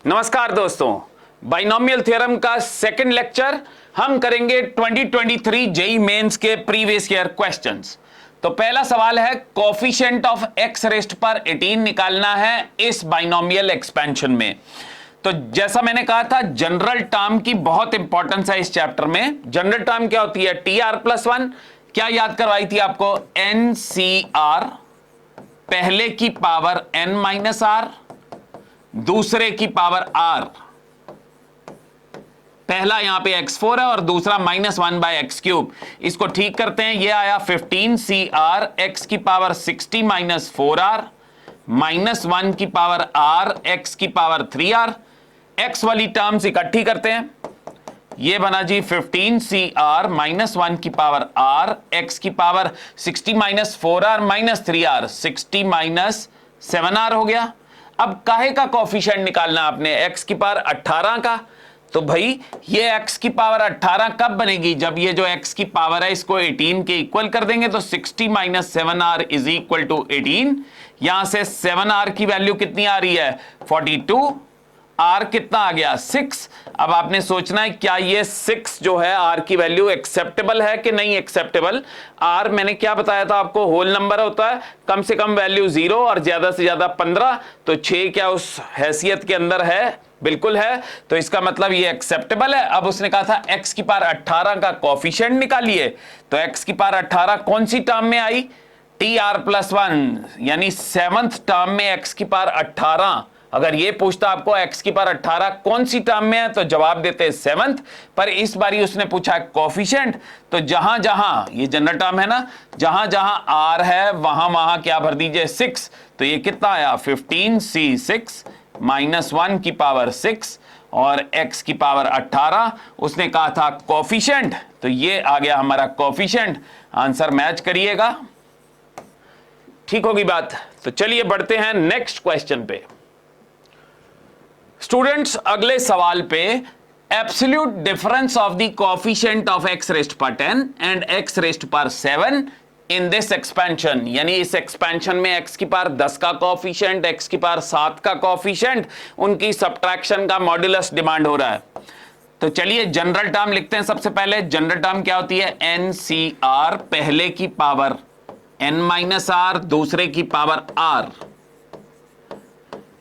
नमस्कार दोस्तों, binomial theorem का सेकंड लेक्चर हम करेंगे 2023 जेई मेंस के प्रीवियस ईयर क्वेश्चंस। तो पहला सवाल है कोफिशिएंट ऑफ एक्स रेस्ट पर 18 निकालना है इस बाइनोमियल एक्सपेंशन में। तो जैसा मैंने कहा था, जनरल टर्म की बहुत इंपॉर्टेंस है इस चैप्टर में। जनरल टर्म क्या होती है? T R plus one. क्या याद करवाई थी आपको? एन सी आर, पहले की पावर एन माइनस आर, दूसरे की पावर आर। पहला यहां पे x4 है और दूसरा -1/x³। इसको ठीक करते हैं, ये आया 15cr x की पावर 60 - 4r -1 की पावर r x की पावर 3r। x वाली टर्म्स इकट्ठी करते हैं, ये बना जी 15cr -1 की पावर r x की पावर 60 - 4r -3r, 60 - 7r हो गया। अब काहे का कोफिशिएंट निकालना आपने? x की पावर 18 का। तो भाई ये x की पावर 18 कब बनेगी? जब ये जो x की पावर है इसको 18 के इक्वल कर देंगे तो 60 - 7r इज इक्वल टू 18। यहां से 7r की वैल्यू कितनी आ रही है? 42। r कितना आ गया? 6। अब आपने सोचना है क्या ये 6 जो है r की वैल्यू एक्सेप्टेबल है कि नहीं एक्सेप्टेबल। r मैंने क्या बताया था आपको? होल नंबर होता है, कम से कम वैल्यू 0 और ज्यादा से ज्यादा 15। तो 6 क्या उस हैसियत के अंदर है? बिल्कुल है। तो इसका मतलब ये एक्सेप्टेबल है। अब उसने कहा था x की पावर 18 का कोफिशिएंट निकालिए। तो x की पावर 18 कौन सी टर्म में आई? टी आर प्लस वन, यानी 7th टर्म में x की पावर 18। अगर ये पूछता आपको x की पावर 18 कौन सी टर्म में है तो जवाब देते 7th। पर इस बारी उसने पूछा कोफिशिएंट, तो जहां जहां ये जनरल टर्म है ना, जहां जहां r है वहां वहां क्या भर दीजिए? 6। तो ये कितना आया? 15c6 -1 की पावर 6 और x की पावर 18। उसने कहा था कोफिशिएंट, तो ये आ गया हमारा कोफिशिएंट। आंसर मैच करिएगा, ठीक होगी बात। तो चलिए बढ़ते हैं नेक्स्ट क्वेश्चन पे। स्टूडेंट्स, अगले सवाल पे absolute difference of the coefficient of x rest पर 10 एंड x रेस्ट पर 7 इन दिस एक्सपेंशन, यानी इस एक्सपेंशन में x की पावर 10 का कोफिशिएंट, x की पावर 7 का कोफिशिएंट, उनकी सब्ट्रैक्शन का मॉड्यूलस डिमांड हो रहा है। तो चलिए जनरल टर्म लिखते हैं। सबसे पहले जनरल टर्म क्या होती है? NCR, पहले की पावर n-r, दूसरे की पावर r।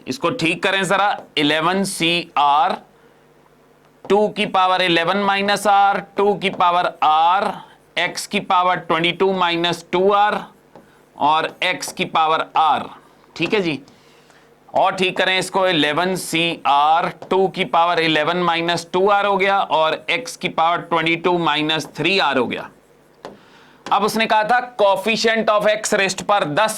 इसको ठीक करें जरा। 11cr 2 की पावर 11 - r, 2 की पावर r, x की पावर 22 - 2r और x की पावर r। ठीक है जी। और ठीक करें इसको। 11cr 2 की पावर 11 - 2r हो गया और x की पावर 22 - 3r हो गया। अब उसने कहा था कोफिशिएंट ऑफ x रेस्ट पर 10,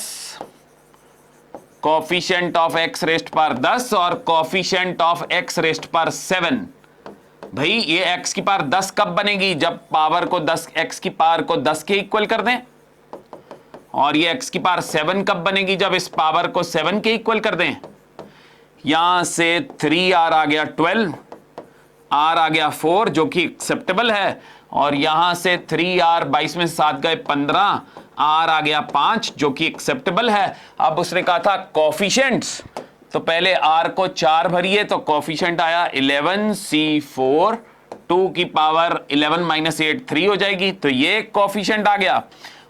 कोफिशिएंट ऑफ x रेस्ट पर 10 और कोफिशिएंट ऑफ x रेस्ट पर 7। भाई ये x की पावर 10 कब बनेगी? जब पावर को 10, x की पावर को 10 के इक्वल कर दें। और ये x की पावर 7 कब बनेगी? जब इस पावर को 7 के इक्वल कर दें। यहां से 3r आ गया 12, r आ गया 4 जो कि एक्सेप्टेबल है, और यहां से 3r 22 में 7 गए 15, r आ गया 5 जो कि एक्सेप्टेबल है। अब उसने कहा था कोफिशिएंट्स, तो पहले r को 4 भरिए तो कोफिशिएंट आया 11c4 2 की पावर 11 - 8 3 हो जाएगी, तो ये कोफिशिएंट आ गया।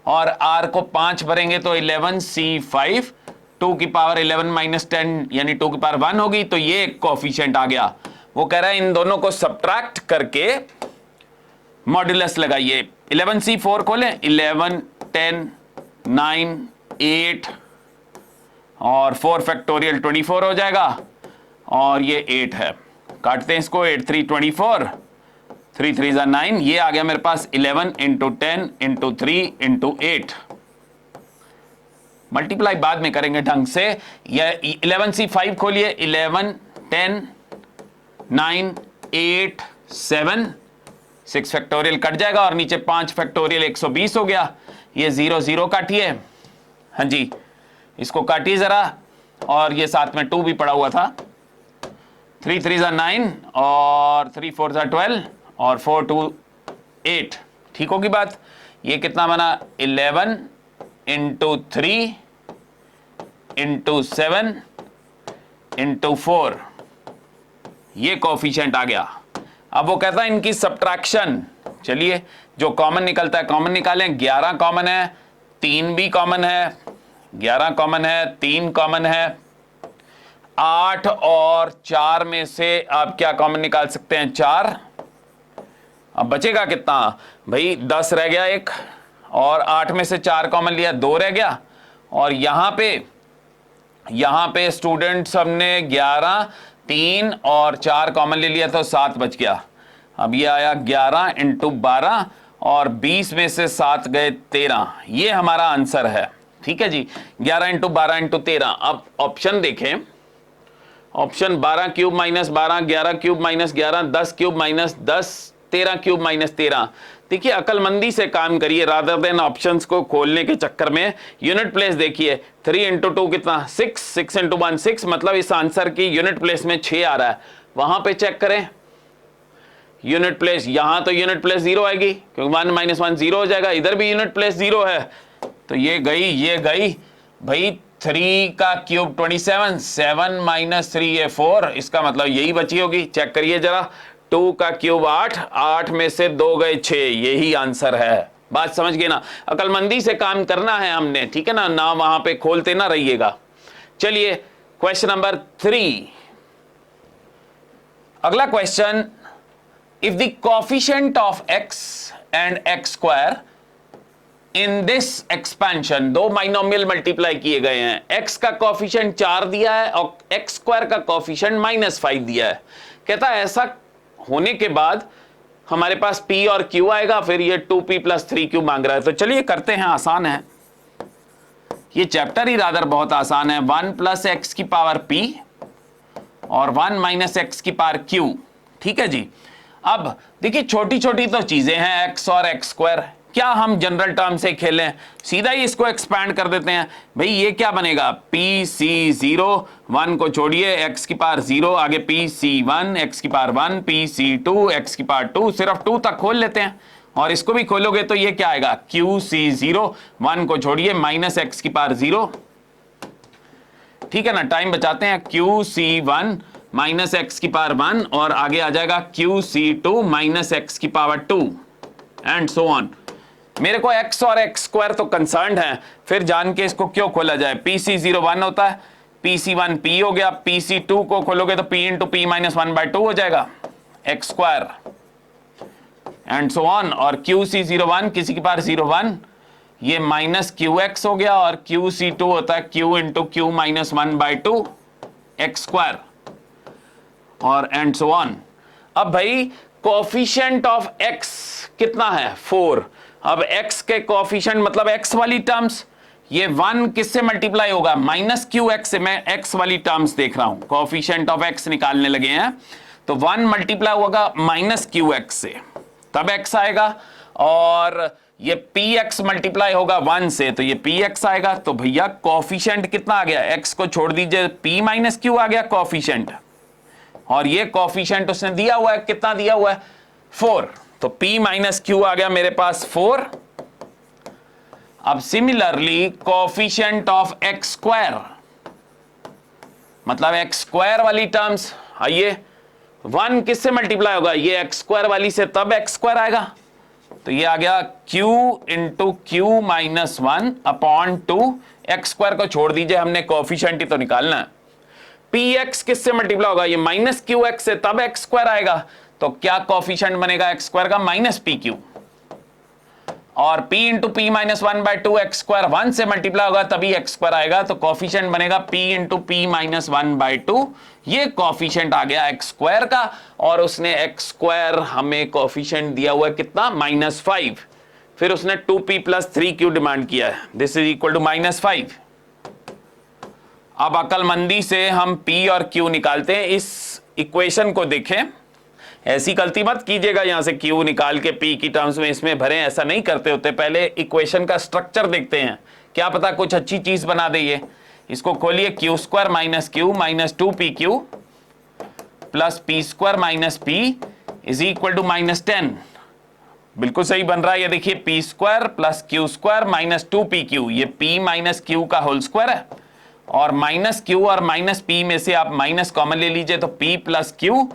और r को 5 भरेंगे तो 11c5 2 की पावर 11 - 10 यानी 2 की पावर 1 होगी, तो ये कोफिशिएंट आ गया। वो कह रहा है इन दोनों को सब्ट्रैक्ट करके मॉड्यूलस लगाइए। 11c4 खोलें, 11 10 9 8 और 4 फैक्टोरियल 24 हो जाएगा, और ये 8 है। काटते हैं इसको, 8 3 24, 3 3 = 9। ये आ गया मेरे पास 11 × 10 × 3 × 8। मल्टीप्लाई बाद में करेंगे ढंग से। ये 11c5 खोलिए, 11 10 9 8 7, 6 फैक्टोरियल कट जाएगा और नीचे 5 फैक्टोरियल 120 हो गया। ये 0 0 काटिए, हाँ जी इसको काटिए जरा, और ये साथ में 2 भी पड़ा हुआ था। 3 3 = 9 और 3 4 = 12 और 4 2 8। ठीक होगी बात। ये कितना बना? 11 × 3 × 7 × 4 ये कोफिशिएंट आ गया। अब वो कहता है इनकी सब्ट्रैक्शन, चलिए जो कॉमन निकलता है कॉमन निकालें। 11 कॉमन है, 3 भी कॉमन है, 11 कॉमन है, 3 कॉमन है, 8 और 4 में से आप क्या कॉमन निकाल सकते हैं, 4। अब बचेगा कितना भाई, 10 रह गया एक, और 8 में से 4 कॉमन लिया, 2 रह गया। और यहां पे स्टूडेंट्स हमने 11, 3 और 4 कॉमन ले लिया तो 7 बच गया। अब ये आया 11 इंटू 12 और 20 में से 7 गए 13, ये हमारा आंसर है। ठीक है जी, 11 इंटू 12 इंटू 13। अब ऑप्शन देखें, option 12 cube minus 12, 11 cube minus 11, 10 cube minus 10, 13 cube minus 13। देखिए अकलमंदी से काम करिए, रादर देन ऑप्शंस को खोलने के चक्कर में। यूनिट प्लेस देखिए, 3 इंटू 2 कितना, 6, 6 इंटू 1 6, मतलब इस आंसर की यूनिट प्लेस में 6 आ रहा है। वहां पे चेक करें यूनिट प्लेस, यहां तो यूनिट प्लेस 0 आएगी क्योंकि 1 माइनस 1 0 हो जाएगा, इधर भी यूनिट प्लेस 0 है, तो ये गई भाई। 3 का क्यूब 27, 7 माइनस 3 ये 4, इसका मतलब यही बची होगी। चेक करिए जरा, 2 का क्यूब 8, 8 में से 2 गए 6, यही आंसर है। बात समझ गए ना, अकलमंदी से काम करना है हमने, ठीक है ना, ना वहां पे खोलते ना रहिएगा। चलिए क्वेश्चन नंबर 3, अगला question, if the coefficient of x and x square in this expansion, दो बाइनोमियल मल्टीप्लाई किए गए हैं, x का कोएफिशिएंट 4 दिया है और x स्क्वायर का कोएफिशिएंट -5 दिया है। कहता है ऐसा होने के बाद हमारे पास p और q आएगा, फिर ये 2p + 3q मांग रहा है। तो चलिए करते हैं, आसान है ये चैप्टर ही, रादर बहुत आसान है। 1 + x की पावर p और 1 - x की पावर q। ठीक है जी। अब देखिए छोटी छोटी तो चीजें हैं, x और x स्क्वायर, क्या हम जनरल टर्म से खेलें, सीधा ही इसको एक्सपैंड कर देते हैं। भाई ये क्या बनेगा, PC0, 1 को छोड़िए, x की पावर 0, आगे PC1, x की पावर 1, PC2, x की पावर 2, सिर्फ 2 तक खोल लेते हैं। और इसको भी खोलोगे तो ये क्या आएगा, QC0, 1 को छोड़िए, -x की पावर 0। ठीक है ना, टाइम बचाते हैं। QC1 -x की पावर 1 और आगे आ जाएगा QC2 -x की पावर 2 एंड सो ऑन। मेरे को x और x स्क्वायर तो कंसर्न्ड है, फिर जान के इसको क्यों खोला जाए। PC0 1 होता है, PC1 p हो गया, PC2 को खोलोगे तो p इंटू p -1/2 हो जाएगा x square and so on. और QC01 किसी की पावर 01, ये -qx हो गया, और QC2 होता है q into q -1/2 x square और एंड सो ऑन। अब भाई कोएफिशिएंट ऑफ x कितना है, 4। अब x के कोएफिशिएंट मतलब x वाली टर्म्स, ये 1 किससे मल्टीप्लाई होगा, -qx से। मैं x वाली टर्म्स देख रहा हूं, कोएफिशिएंट ऑफ x निकालने लगे हैं, तो 1 मल्टीप्लाई होगा -qx से, तब x आएगा। और ये px मल्टीप्लाई होगा 1 से, तो ये px आएगा। तो भैया कोएफिशिएंट कितना आ गया, x को छोड़ दीजिए, p - q आ गया कोएफिशिएंट, और ये कोएफिशिएंट उसने दिया हुआ है, कितना दिया हुआ है, 4, तो p - q आ गया मेरे पास 4। अब similarly coefficient of x square, मतलब x स्क्वायर वाली टर्म्स, आइए 1 किससे मल्टीप्लाई होगा, ये x स्क्वायर वाली से, तब x स्क्वायर आएगा। तो ये आ गया q into q -1 / 2, x square को छोड़ दीजिए, हमने कोएफिशिएंट ही तो निकालना है। px किससे मल्टीप्लाई होगा, ये -qx से, तब x स्क्वायर आएगा। तो क्या कोएफिशिएंट बनेगा x स्क्वायर का, -pq, और p into p -1/2 x square 1 से मल्टीप्लाई होगा तभी x स्क्वायर आएगा। तो कोएफिशिएंट बनेगा p इंटू p -1/2, ये कोएफिशिएंट आ गया x स्क्वायर का। और उसने x स्क्वायर हमें कोएफिशिएंट दिया हुआ है कितना, -5, फिर उसने 2p + 3q डिमांड किया है, दिस इज इक्वल टू -5। अब अकलमंदी से हम p और q निकालते हैं। इस इक्वेशन को देखें, ऐसी गलती मत कीजिएगा यहां से q निकाल के p की टर्म्स में इसमें भरें, ऐसा नहीं करते होते। पहले इक्वेशन का स्ट्रक्चर देखते हैं, क्या पता कुछ अच्छी चीज बना दे ये। इसको खोलिए, q² - q -2pq plus p² - p is equal to -10। बिल्कुल सही बन रहा है, ये देखिए p² + q² - 2pq, ये p - q का होल स्क्वायर है, और माइनस क्यू और माइनस पी में से आप माइनस कॉमन ले लीजिए, तो p plus q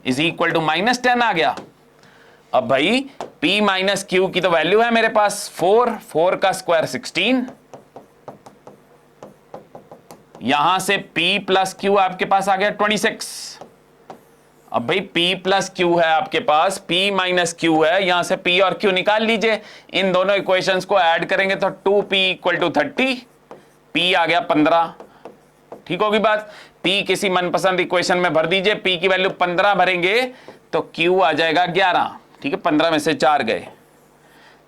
is equal to -10 आ गया। अब भाई p माइनस क्यू की तो वैल्यू है मेरे पास 4 का स्क्वायर 16, यहां से p प्लस क्यू आपके पास आ गया 26। अब भाई p प्लस क्यू है आपके पास, p माइनस क्यू है, यहां से p और q निकाल लीजिए, इन दोनों इक्वेशंस को ऐड करेंगे तो 2p इक्वल टू 30, p आ गया 15। ठीक होगी बात। p किसी मनपसंद इक्वेशन में भर दीजिए, p की वैल्यू 15 भरेंगे तो q आ जाएगा 11। ठीक है, 15 में से 4 गए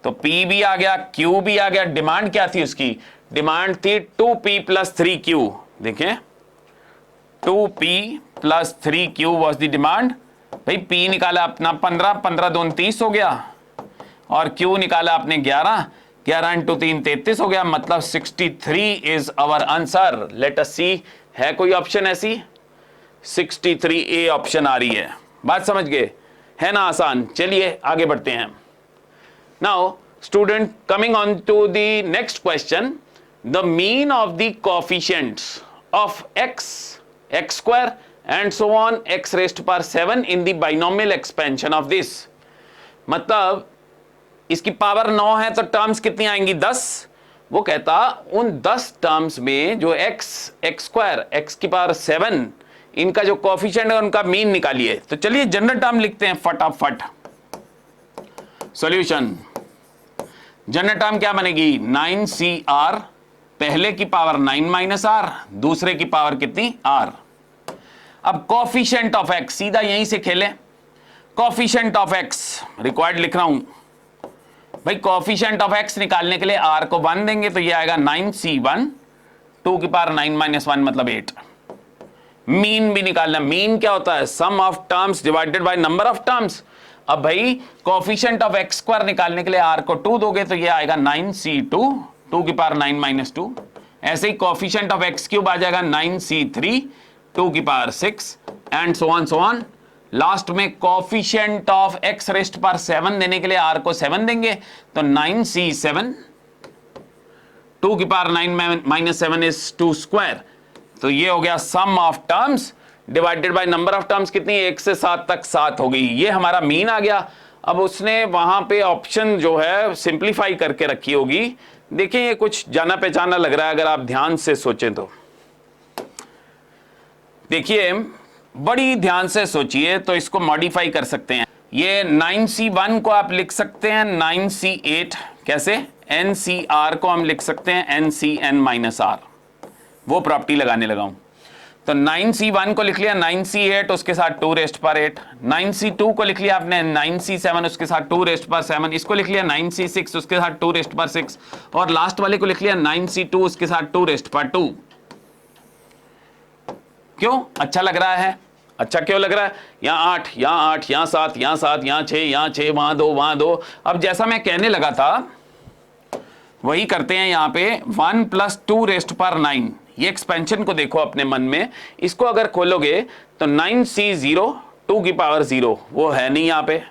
तो p भी आ गया, q भी आ गया। डिमांड क्या थी उसकी? डिमांड थी 2p प्लस 3q। देखें 2p plus 3q was the demand. भाई p निकाला अपना 15, 15 दूनी 30 हो गया, और q निकाला आपने 11, 11 इंटू 3 33 हो गया। मतलब 63 is our answer. Let us see, है कोई ऑप्शन ऐसी? 63A ऑप्शन आ रही है। बात समझ गए? है ना आसान। चलिए आगे बढ़ते हैं। Now student, coming on to the next question, the mean of the coefficients of x square and so on x raised power 7 in the binomial expansion of this. मतलब इसकी पावर 9 है तो टर्म्स कितनी आएंगी? 10। वो कहता उन 10 टर्म्स में जो x स्क्वायर, x की पावर 7, इनका जो कोएफिशिएंट है उनका मीन निकालिए। तो चलिए जनरल टर्म लिखते हैं फटाफट। सॉल्यूशन, जनरल टर्म क्या बनेगी? 9CR, पहले की पावर 9 माइनस r, दूसरे की पावर कितनी? r। अब कोएफिशिएंट ऑफ x, सीधा यहीं से खेलें। कोएफिशिएंट ऑफ x रिक्वायर्ड लिख रहा हूं भाई। कोएफिशिएंट ऑफ x निकालने के लिए r को 1 देंगे तो ये आएगा 9C1, 2 की पावर 9 माइनस 1 मतलब 8। मीन भी निकालना। मीन क्या होता है? Sum of terms divided by number of terms. अब भाई कोएफिशिएंट ऑफ x स्क्वायर निकालने के लिए r को 2 दोगे तो ये आएगा 9C2, 2 की पावर 9 माइनस 2। ऐसे ही कोएफिशिएंट ऑफ x क्यूब आ जाएगा 9C3, 2 की power 6 and so on. Last में coefficient of x raised power 7 देने के लिए r को 7 देंगे तो 9C7, 2 की पावर 9 माइनस 7 इज 2 स्क्वायर। तो ये हो गया sum of terms divided by number of terms. कितनी? 1 से 7 तक 7 हो गई। ये हमारा मीन आ गया। अब उसने वहां पे ऑप्शन जो है सिंप्लीफाई करके रखी होगी। देखिए ये कुछ जाना पहचाना लग रहा है अगर आप ध्यान से सोचें तो। देखिए बड़ी ध्यान से सोचिए तो इसको मॉडिफाई कर सकते हैं। ये 9C1 को आप लिख सकते हैं 9C8। कैसे? NCR को हम लिख सकते हैं NCN माइनस R। वो प्रॉपर्टी लगाने लगा हूं। तो 9C1 को लिख लिया 9C8, उसके साथ 2 रेस्ट पर 8। 9C2 को लिख लिया आपने 9C7, उसके साथ 2 रेस्ट पर 7। इसको लिख लिया 9C6, उसके साथ 2 रेस्ट पर 6। और लास्ट वाले को लिख लिया 9C2, उसके साथ 2 रेस्ट पर 2। क्यों अच्छा लग रहा है? अच्छा क्यों लग रहा है? यहाँ 8, यहाँ 8, यहाँ 7, यहाँ 7, यहाँ 6, यहाँ 6, वहां 2, वहां 2। अब जैसा मैं कहने लगा था वही करते हैं। यहाँ पे 1 प्लस 2 रेस्ट पर 9, ये एक्सपेंशन को देखो अपने मन में। इसको अगर खोलोगे तो 9C0, 2 की पावर 0, वो है नहीं यहाँ पे,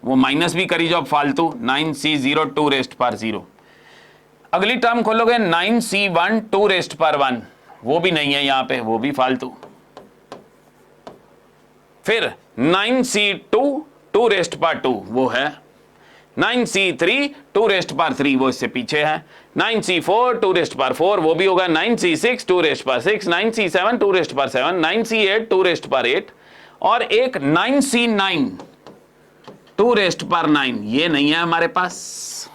वो माइनस भी करी जो फालतू। 9C0, 2 रेस्ट पर 0। अगली टर्म खोलोगे 9C1, 2 रेस्ट पर 1, वो भी नहीं है यहाँ पे, वो भी फालतू। फिर 9C2, 2 रेस्ट पर 2, वो है। 9C3, 2 रेस्ट पर 3, वो इससे पीछे है। 9C4, 2 रेस्ट पर 4, वो भी होगा। 9C6, 2 रेस्ट पर 6। 9C7, 2 रेस्ट पर 7। 9C8, 2 रेस्ट पर 8। और एक 9C9, 2 रेस्ट पर 9, ये नहीं है हमारे पास।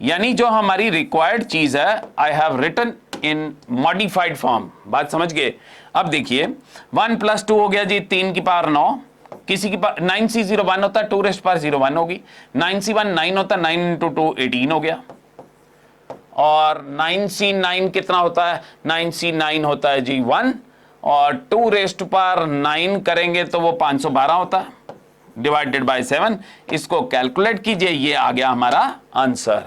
यानी जो हमारी रिक्वायर्ड चीज है I have written in modified form. बात समझ गए? अब देखिए 1 प्लस 2 हो गया जी 3 की पावर 9। किसी की 9C0 1 होता है, 2 रेस्ट पर 0 1 होगी। 9C1 9 होता है, 9 इंटू 2 18 हो गया। और 9C9 कितना होता है? 9C9 होता है जी 1, और 2 रेस्ट पर 9 करेंगे तो वो 512 होता है डिवाइडेड बाय 7। इसको कैलकुलेट कीजिए, ये आ गया हमारा आंसर।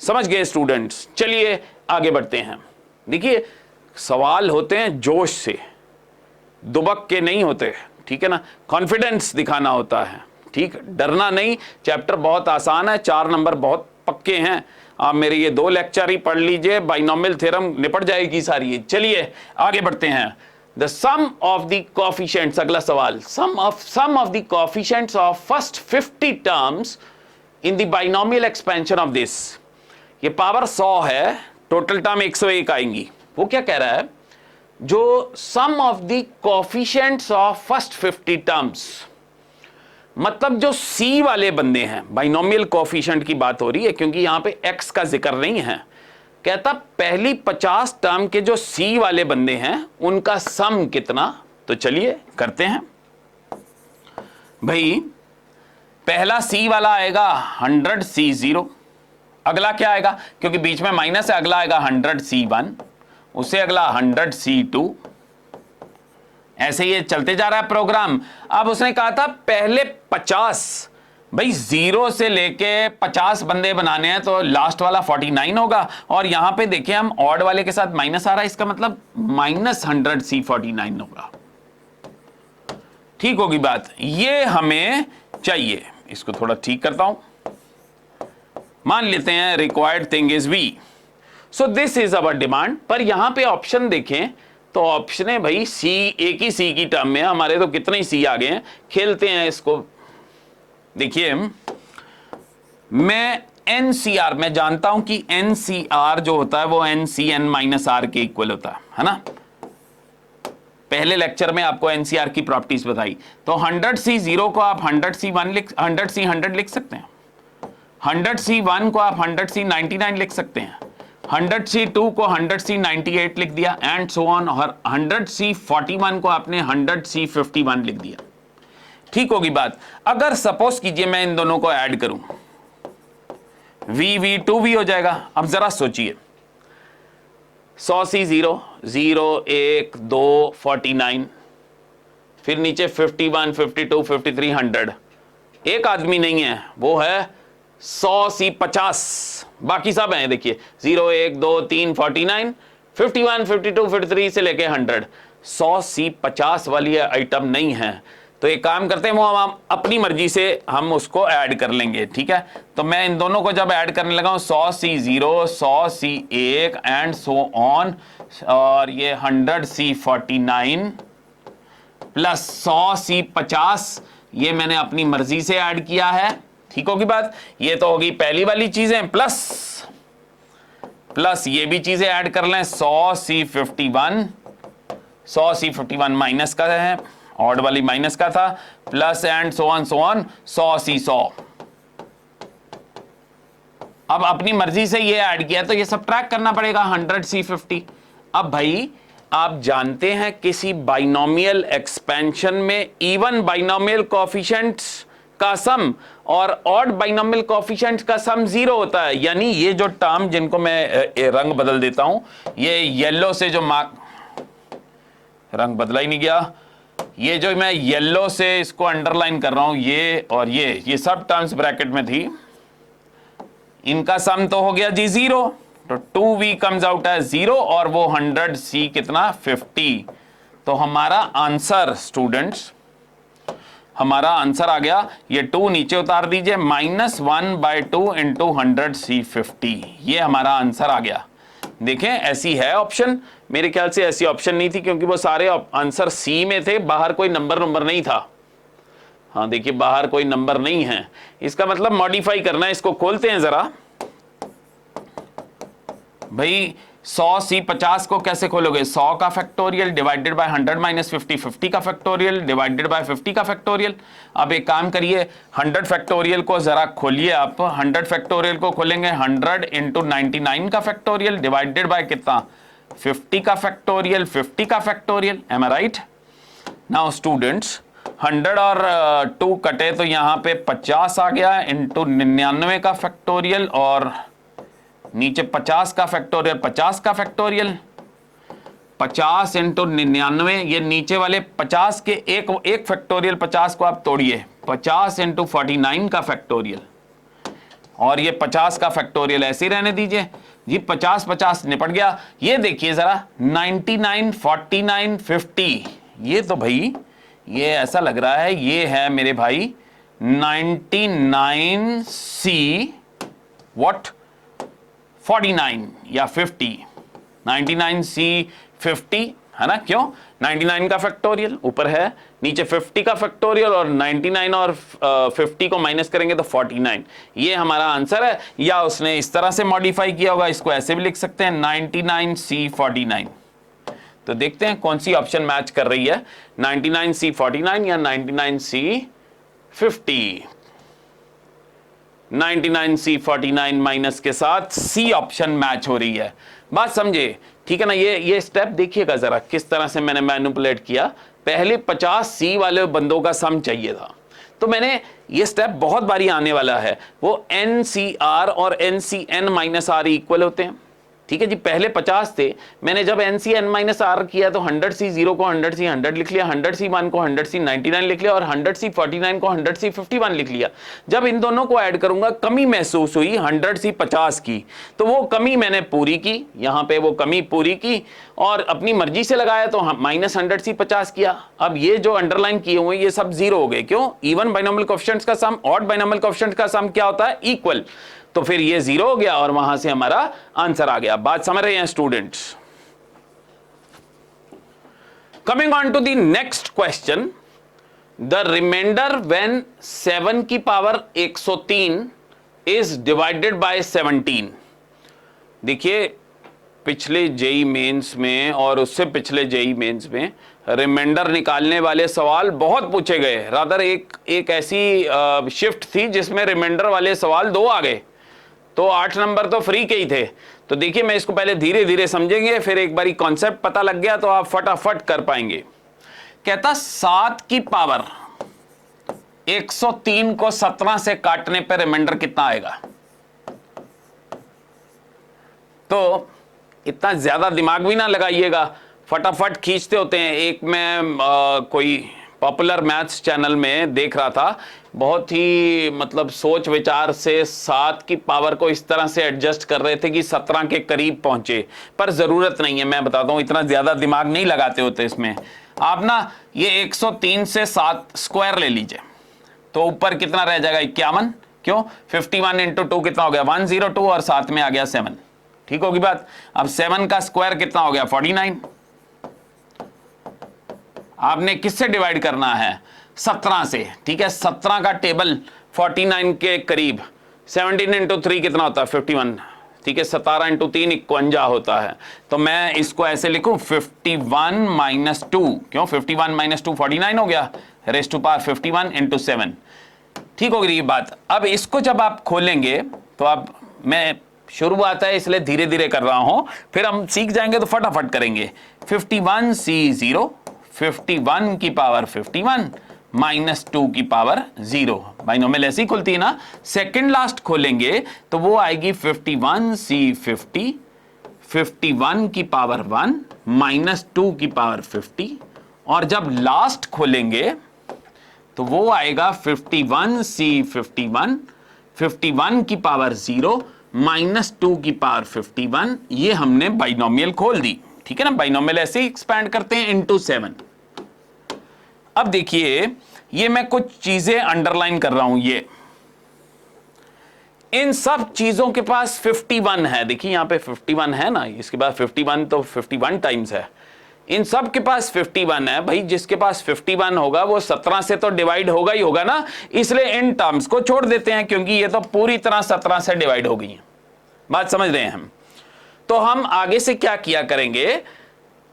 समझ गए स्टूडेंट्स? चलिए आगे बढ़ते हैं। देखिए सवाल होते हैं जोश से, दुबक के नहीं होते, ठीक है ना। कॉन्फिडेंस दिखाना होता है, ठीक, डरना नहीं। चैप्टर बहुत आसान है, 4 नंबर बहुत पक्के हैं। आप मेरे ये 2 लेक्चर ही पढ़ लीजिए, बाइनोमियल थ्योरम निपट जाएगी सारी। चलिए आगे बढ़ते हैं। The sum of the coefficients, अगला सवाल, sum of the coefficients of first 50 terms in the binomial expansion of this. ये पावर 100 है, टोटल टर्म 101 आएंगी। वो क्या कह रहा है, जो sum of the coefficients of first 50 terms, मतलब जो सी वाले बंदे हैं, बाइनोमियल कोएफिशिएंट की बात हो रही है क्योंकि यहां पे एक्स का जिक्र नहीं है। कहता पहली 50 टर्म के जो सी वाले बंदे हैं उनका सम कितना। तो चलिए करते हैं। भाई पहला सी वाला आएगा 100C0, अगला क्या आएगा, क्योंकि बीच में माइनस है, अगला आएगा 100C1, उससे अगला 100C2, ऐसे ये चलते जा रहा है प्रोग्राम। अब उसने कहा था पहले 50, भाई 0 से लेके 50 बंदे बनाने हैं तो लास्ट वाला 49 होगा। और यहां पे देखिए हम ऑड वाले के साथ माइनस आ रहा है, इसका मतलब -100C49 होगा। ठीक होगी बात, ये हमें चाहिए। इसको थोड़ा ठीक करता हूं, मान लेते हैं required thing is V, so this is our demand. पर यहां पे ऑप्शन देखें तो ऑप्शन है भाई सी, एक ही सी की टर्म में हमारे तो कितने ही सी आ गए हैं। खेलते हैं इसको। देखिए मैं NCR, मैं जानता हूं कि NCR जो होता है वो NCN-R के इक्वल होता है ना। पहले लेक्चर में आपको NCR की प्रॉपर्टीज बताई। तो 100C0 को आप 100C1 लिख सकते हैं, 100C1 को आप 100C99 लिख सकते हैं, 100C2 को 100C98 लिख दिया एंड सो ऑन, और 100C41 को आपने 100C51 लिख दिया। ठीक होगी बात। अगर सपोज कीजिए मैं इन दोनों को ऐड करूं, V 2V हो जाएगा। अब जरा सोचिए, 100C0, 0, 1, 2, 49, फिर नीचे 51, 52, 53, 100। एक आदमी नहीं है, वो है 100C50, बाकी सब हैं। देखिए 0, 1, 2, 3, 49, 51, 52, 53 से लेके 100। 100C50 वाली आइटम नहीं है। तो एक काम करते हैं, वो हम अपनी मर्जी से हम उसको ऐड कर लेंगे। ठीक है, तो मैं इन दोनों को जब ऐड करने लगा हूं, 100C0, 100C1 and so on, और ये 100C49 प्लस 100C50, ये मैंने अपनी मर्जी से ऐड किया है। ठीक होगी बात। ये तो होगी पहली वाली चीजें, प्लस ये भी चीजें ऐड कर लें, 100C51, 100C51 माइनस का है, ऑड वाली माइनस का था, plus and so on 100C100। अब अपनी मर्जी से ये ऐड किया तो ये सब्ट्रैक्ट करना पड़ेगा 100C50। अब भाई आप जानते हैं किसी बाइनोमियल एक्सपेंशन में इवन बाइनोमियल कोएफिशिएंट्स का सम और ऑड बाइनोमियल कोएफिशिएंट्स का सम 0 होता है। यानी ये जो टर्म, जिनको मैं रंग बदल देता हूं, ये येलो से जो रंग बदला ही नहीं गया, ये जो मैं येलो से इसको अंडरलाइन कर रहा हूं, ये और ये सब टर्म्स ब्रैकेट में थी, इनका सम तो हो गया जी 0। तो 2V कम्स आउट एज 0 और वो 100C कितना 50। तो हमारा आंसर स्टूडेंट्स, हमारा आंसर आ गया, ये 2 नीचे उतार दीजिए, -1/2 इंटू 100C50, ये हमारा आंसर आ गया। देखें ऐसी है ऑप्शन, मेरे ख्याल से ऐसी ऑप्शन नहीं थी क्योंकि वो सारे आंसर सी में थे, बाहर कोई नंबर नहीं था। हाँ देखिए बाहर कोई नंबर नहीं है, इसका मतलब मॉडिफाई करना है। इसको खोलते हैं जरा भाई। 100C50 को कैसे खोलोगे, 100 का फैक्टोरियल डिवाइडेड बाय 100 माइनस 50, 50 का फैक्टोरियल डिवाइडेड बाय 50 का फैक्टोरियल। अब एक काम करिए, 100 फैक्टोरियल को जरा खोलिए आप, 100 फैक्टोरियल को खोलेंगे 100 इंटू 99 का फैक्टोरियल डिवाइडेड बाय कितना 50 का फैक्टोरियल, 50 का फैक्टोरियल। एम आई राइट? नाउ स्टूडेंट्स 100 और 2 कटे तो यहां पे 50 आ गया इंटू 99 का फैक्टोरियल, और नीचे 50 का फैक्टोरियल, 50 का फैक्टोरियल, 50 इंटू 99, ये नीचे वाले 50 के एक फैक्टोरियल 50 को आप तोड़िए, 50 इंटू 49 का फैक्टोरियल, और ये 50 का फैक्टोरियल ऐसे ही रहने दीजिए जी। 50 निपट गया। ये देखिए जरा 99, 49, 50, ये तो भाई ये ऐसा लग रहा है ये है मेरे भाई 99C व्हाट 49 या 50, 99C 50 है ना, क्यों 99 का फैक्टोरियल ऊपर है, नीचे 50 का फैक्टोरियल, और 99 और 50 को माइनस करेंगे तो 49, ये हमारा आंसर है। या उसने इस तरह से मॉडिफाई किया होगा, इसको ऐसे भी लिख सकते हैं 99C 49। तो देखते हैं कौन सी ऑप्शन मैच कर रही है, 99C 49 या 99C 50। 99C 49 माइनस के साथ सी ऑप्शन मैच हो रही है, बात समझे, ठीक है ना। ये स्टेप देखिएगा जरा किस तरह से मैंने मैनिपुलेट किया। पहले 50C वाले बंदों का सम चाहिए था, तो मैंने ये स्टेप बहुत बारी आने वाला है, वो NCR और NCN माइनस R इक्वल होते हैं, ठीक है जी। पहले 50 थे, मैंने जब NCN माइनस R किया तो 100C 0 को 100C 100 लिख लिया, 100C 1 को 100C 99 लिख लिया, और 100C 49 को 100C 51 लिख लिया। जब इन दोनों को ऐड करूंगा कमी महसूस हुई 100C 50 की, तो वो कमी मैंने पूरी की, यहां पे वो कमी पूरी की और अपनी मर्जी से लगाया तो माइनस 100C 50 किया। अब ये जो अंडरलाइन किए हुए ये सब जीरो हो गए, क्यों, इवन बाइनोमियल कोएफिशिएंट्स का सम, ऑड बाइनोमियल कोएफिशिएंट्स का सम क्या होता है, इक्वल, तो फिर ये जीरो हो गया और वहां से हमारा आंसर आ गया। बात समझ रहे हैं students. Coming on to the next question, the remainder when 7 की पावर 103 इज डिवाइडेड बाय 17। देखिए पिछले जेई मेंस में और उससे पिछले जेई मेंस में रिमाइंडर निकालने वाले सवाल बहुत पूछे गए, रादर एक ऐसी शिफ्ट थी जिसमें रिमाइंडर वाले सवाल 2 आ गए, तो 8 नंबर तो फ्री के ही थे। तो देखिए मैं इसको पहले धीरे धीरे समझेंगे, फिर एक बारी कॉन्सेप्ट पता लग गया तो आप फटाफट कर पाएंगे। कहता 7 की पावर 103 को 17 से काटने पर रिमाइंडर कितना आएगा। तो इतना ज्यादा दिमाग भी ना लगाइएगा, फटाफट खींचते होते हैं। एक मैं कोई पॉपुलर मैथ्स चैनल में देख रहा था, बहुत ही मतलब सोच विचार से 7 की पावर को इस तरह से एडजस्ट कर रहे थे कि 17 के करीब पहुंचे, पर जरूरत नहीं है, मैं बताता हूं इतना ज्यादा दिमाग नहीं लगाते होते इसमें। आप ना ये 103 से 7 स्क्वायर ले लीजिए, तो ऊपर कितना रह जाएगा 51, क्यों 51 इंटू 2 कितना हो गया 102 और साथ में आ गया 7, ठीक होगी बात। अब 7 का स्क्वायर कितना हो गया 49, आपने किससे डिवाइड करना है 17 से, ठीक है। 17 का टेबल 49 के करीब, 17 इंटू 3 कितना होता है 51, ठीक है। 17 इंटू 3 51 होता है, तो मैं इसको ऐसे लिखूं 51 माइनस 2, क्यों 51 माइनस 2 49 हो गया, रेज़ टू पावर 51 इंटू 7, ठीक हो गई ये बात। अब इसको जब आप खोलेंगे तो आप, मैं शुरुआत है इसलिए धीरे धीरे कर रहा हूं, फिर हम सीख जाएंगे तो फटाफट करेंगे। 51C 0, 51 की पावर 51 माइनस 2 की पावर 0, बाइनोमियल ऐसी खुलती है ना। सेकंड लास्ट खोलेंगे तो वो आएगी 51C 50, 51 की पावर 1 माइनस 2 की पावर 50, और जब लास्ट खोलेंगे तो वो आएगा 51C 51, 51 की पावर 0 माइनस 2 की पावर 51। ये हमने बाइनोमियल खोल दी, ठीक है ना। बाइनोमियल ऐसे ही एक्सपैंड करते हैं इंटू 7। अब देखिए ये मैं कुछ चीजें अंडरलाइन कर रहा हूं, ये इन सब चीजों के पास 51 है, देखिए यहां पे 51 है ना, इसके बाद 51 तो 51 टाइम्स है, इन सब के पास 51 है भाई। जिसके पास 51 होगा वो 17 से तो डिवाइड होगा ही होगा ना, इसलिए इन टर्म्स को छोड़ देते हैं क्योंकि ये तो पूरी तरह 17 से डिवाइड हो गई है। बात समझ रहे हैं हम। तो हम आगे से क्या किया करेंगे,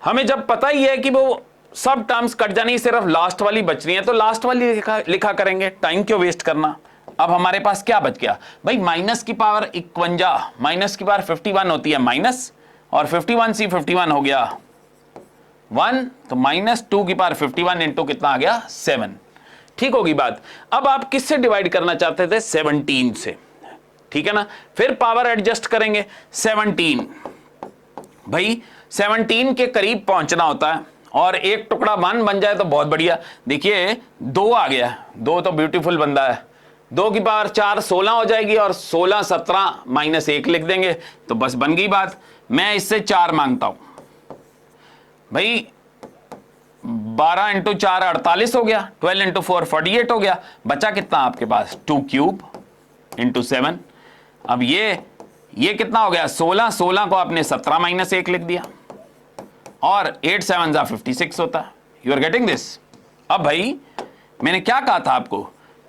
हमें जब पता ही है कि वो सब टर्म्स कट जानी, सिर्फ लास्ट वाली बच रही है, तो लास्ट वाली लिखा करेंगे, टाइम क्यों वेस्ट करना। अब हमारे पास क्या बच गया भाई, माइनस की पावर 51, माइनस की पावर 51 होती है माइनस, और 51C 51 हो गया 1, तो माइनस 2 की पावर 51 इंटू कितना आ गया 7, ठीक होगी बात। अब आप किससे डिवाइड करना चाहते थे 17 से, ठीक है ना। फिर पावर एडजस्ट करेंगे 17, भाई 17 के करीब पहुंचना होता है, और एक टुकड़ा 1 बन जाए तो बहुत बढ़िया। देखिए 2 आ गया, 2 तो ब्यूटीफुल बंदा है, 2 की पावर 4 16 हो जाएगी, और 16 17 माइनस 1 लिख देंगे तो बस बन गई बात। मैं इससे 4 मांगता हूं भाई, 12 इंटू 4 48 हो गया, 12 इंटू 4 48 हो गया, बचा कितना आपके पास 2 क्यूब इंटू 7। अब ये ये कितना हो गया 16, 16 को आपने 17 माइनस 1 लिख दिया और 8 7 जा 56 होता है। You are getting this. अब भाई मैंने क्या कहा था आपको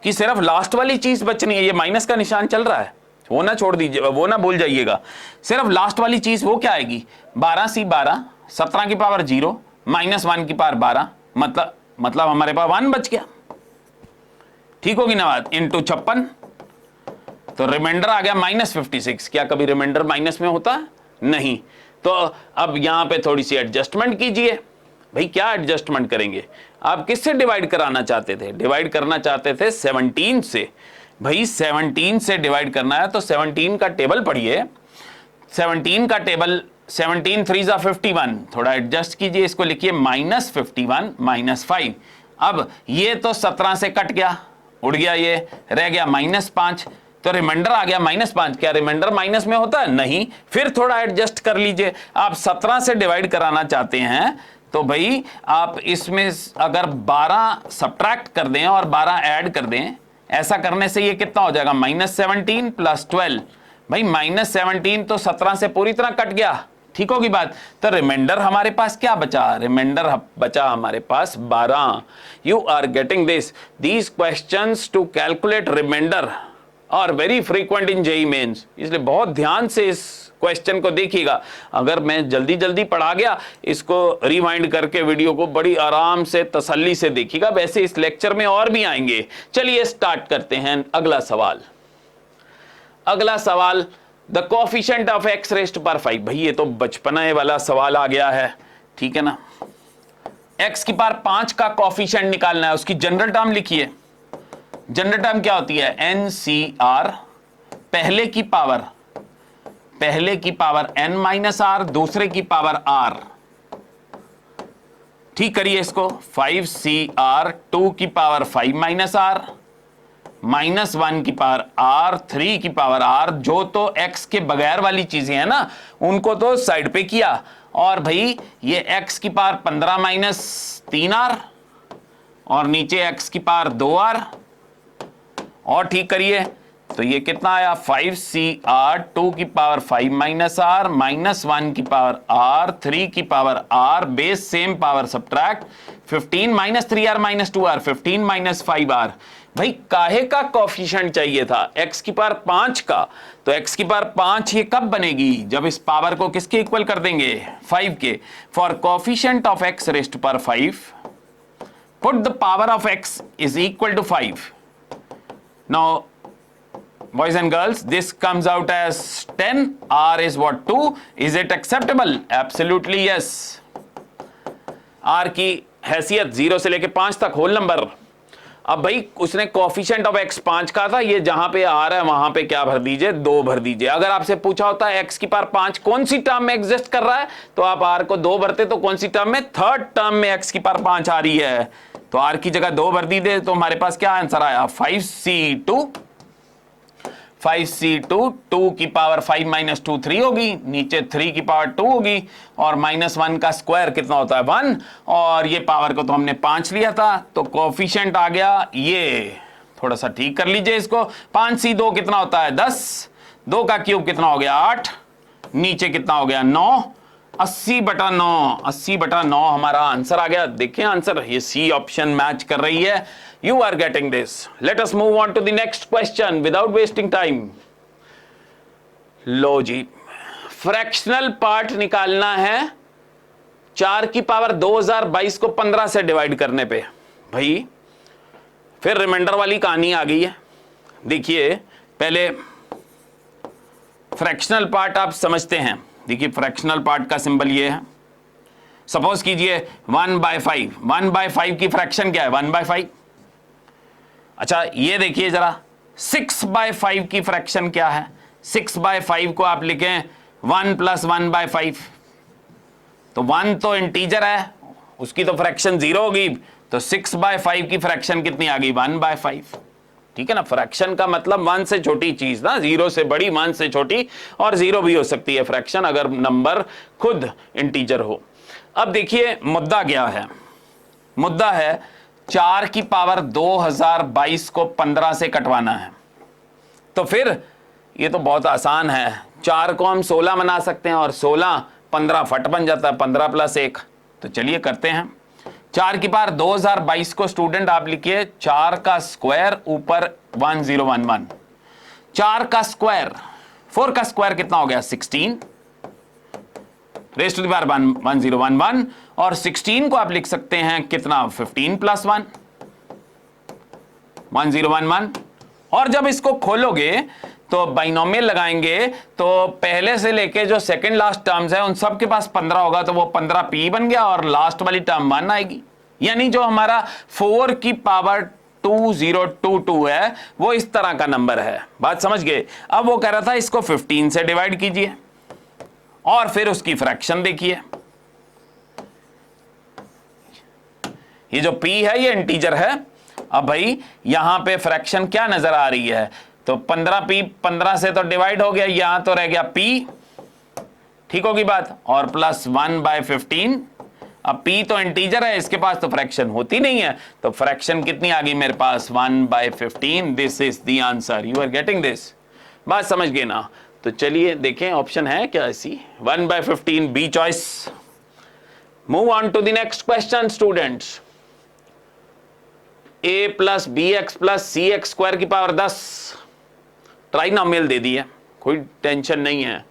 कि सिर्फ लास्ट वाली चीज बचनी है। ये माइनस का निशान चल रहा है, वो ना छोड़ दीजिए, वो ना भूल जाइएगा। सिर्फ लास्ट वाली चीज वो क्या आएगी 12c 12, 17 की पावर 0 माइनस 1 की पावर 12, मतलब हमारे पास 1 बच गया। ठीक होगी ना बात, इंटू 56, तो रिमाइंडर आ गया -56। क्या कभी रिमाइंडर माइनस में होता है? नहीं। तो अब यहां पे थोड़ी सी एडजस्टमेंट कीजिए। भाई क्या एडजस्टमेंट करेंगे? आप किससे डिवाइड कराना चाहते थे? डिवाइड करना चाहते थे 17 से। भाई 17 से डिवाइड करना है तो 17 का टेबल पढ़िए। 17 का टेबल 17 3 जा 51, थोड़ा एडजस्ट कीजिए, इसको लिखिए -51 -5। अब ये तो 17 से कट गया, उड़ गया, ये रह गया -5, तो रिमाइंडर आ गया -5। क्या रिमाइंडर माइनस में होता है? नहीं। फिर थोड़ा एडजस्ट कर लीजिए। आप 17 से डिवाइड कराना चाहते हैं तो भाई आप इसमें अगर 12 सब्ट्रैक्ट कर दें और 12 ऐड कर दें, ऐसा करने से ये कितना हो जाएगा -17 + 12। भाई -17 तो 17 से पूरी तरह कट गया। ठीक होगी बात। तो रिमाइंडर हमारे पास क्या बचा? रिमाइंडर बचा हमारे पास 12। You are getting this. These questions to calculate remainder are very frequent in JEE mains, इसलिए बहुत ध्यान से इस क्वेश्चन को देखिएगा। अगर मैं जल्दी जल्दी पढ़ा गया, इसको रिवाइंड करके वीडियो को बड़ी आराम से तसल्ली से देखिएगा। वैसे इस लेक्चर में और भी आएंगे। चलिए स्टार्ट करते हैं अगला सवाल। अगला सवाल, the coefficient of x raised power 5। भाई ये तो बचपना वाला सवाल आ गया है, ठीक है ना। x की पावर 5 का कोएफिशिएंट निकालना है। उसकी जनरल टर्म लिखिए। जनरल टर्म क्या होती है? NCR, पहले की पावर n-r, दूसरे की पावर r। ठीक करिए इसको। 5CR 2 की पावर 5 - r, -1 की पावर r, 3 की पावर r। जो तो x के बगैर वाली चीजें हैं ना, उनको तो साइड पे किया। और भाई ये x की पावर 15 - 3r और नीचे x की पावर 2r। और ठीक करिए तो ये कितना आया 5CR 2 की पावर 5 - r, -1 की पावर r, 3 की power r, base same power subtract 15 - 3r - 2r, 15 - 5r। भाई काहे का कोएफिशिएंट चाहिए था? x की पावर 5 का। तो x की पावर 5 ये कब बनेगी? जब इस पावर को किसके इक्वल कर देंगे? 5 के। For coefficient of x raised power 5 put the power of x is equal to 5। Now, boys and girls, this comes out as 10. R is what? 2. Is it acceptable? Absolutely yes. R की हैसियत 0 से लेके 5 तक whole number. अब भाई उसने coefficient of x 5 का था, ये जहां पे R है वहां पे क्या भर दीजिए? 2 भर दीजिए। अगर आपसे पूछा होता है x की पावर 5 कौन सी टर्म में एग्जिस्ट कर रहा है, तो आप R को 2 भरते, तो कौन सी टर्म में? थर्ड टर्म में x की पावर 5 आ रही है, तो R की जगह 2 भर दी दे। तो हमारे पास क्या आंसर आया? 5C2 2 की पावर 5 - 2 3 होगी, नीचे 3 की पावर 2 होगी, और -1 का स्क्वायर कितना होता है? 1। और ये पावर को तो हमने 5 लिया था, तो कोएफिशिएंट आ गया ये। थोड़ा सा ठीक कर लीजिए इसको। 5C2 कितना होता है? 10। 2 का क्यूब कितना हो गया? 8। नीचे कितना हो गया? 9। 80/9, 80/9 हमारा आंसर आ गया। देखिए आंसर, ये सी ऑप्शन मैच कर रही है। You are getting this. Let us move on to the next question without wasting time. Low ji, fractional part निकालना है 4 की पावर 2022 को 15 से डिवाइड करने पे। भाई फिर रिमाइंडर वाली कहानी आ गई है। देखिए पहले फ्रैक्शनल पार्ट आप समझते हैं। देखिए फ्रैक्शनल पार्ट का सिंबल ये है। सपोज कीजिए 1/5। 1/5 की फ्रैक्शन क्या है? 1/5। अच्छा ये देखिए जरा 6/5 की फ्रैक्शन क्या है? 6/5 को आप लिखें 1 + 1/5। तो 1 तो इंटीजर है, उसकी तो फ्रैक्शन 0 होगी, तो 6/5 की फ्रैक्शन कितनी आ गई? 1/5। ठीक है ना। फ्रैक्शन का मतलब 1 से छोटी चीज ना, 0 से बड़ी, 1 से छोटी, और 0 भी हो सकती है फ्रैक्शन अगर नंबर खुद इंटीजर हो। अब देखिए मुद्दा क्या है। मुद्दा है 4 की पावर 2022 को 15 से कटवाना है। तो फिर ये तो बहुत आसान है। 4 को हम 16 बना सकते हैं और 16 15 फट बन जाता है, 15 + 1। तो चलिए करते हैं। 4 की पावर 2022 को स्टूडेंट आप लिखिए 4 का स्क्वायर ऊपर 1011। 4 का स्क्वायर, 4 का स्क्वायर कितना हो गया 16 रेज़ टू द पावर 1011 और 16 को आप लिख सकते हैं कितना 15 + 1 1011। और जब इसको खोलोगे तो बाइनोमियल लगाएंगे तो पहले से लेके जो सेकंड लास्ट टर्म्स है उन सब के पास 15 होगा, तो वो 15p बन गया और लास्ट वाली टर्म 1 आएगी। यानी जो हमारा 4 की पावर 2022 है वो इस तरह का नंबर है। बात समझ गए? अब वो कह रहा था इसको 15 से डिवाइड कीजिए और फिर उसकी फ्रैक्शन देखिए। ये जो p है ये इंटीजर है। अब भाई यहां पे फ्रैक्शन क्या नजर आ रही है, तो 15p 15 से तो डिवाइड हो गया, यहां तो रह गया p, ठीक होगी बात, और प्लस 1/15। अब p तो इंटीजर है, इसके पास तो फ्रैक्शन होती नहीं है, तो फ्रैक्शन कितनी आ गई मेरे पास 1/15। This is the answer. You are getting this? बात समझ गए ना? तो चलिए देखें ऑप्शन है क्या ऐसी, 1/15 B choice. Move on to the next question students. a + bx + cx² की पावर 10 ट्राइनोमियल दे दी है, कोई टेंशन नहीं है,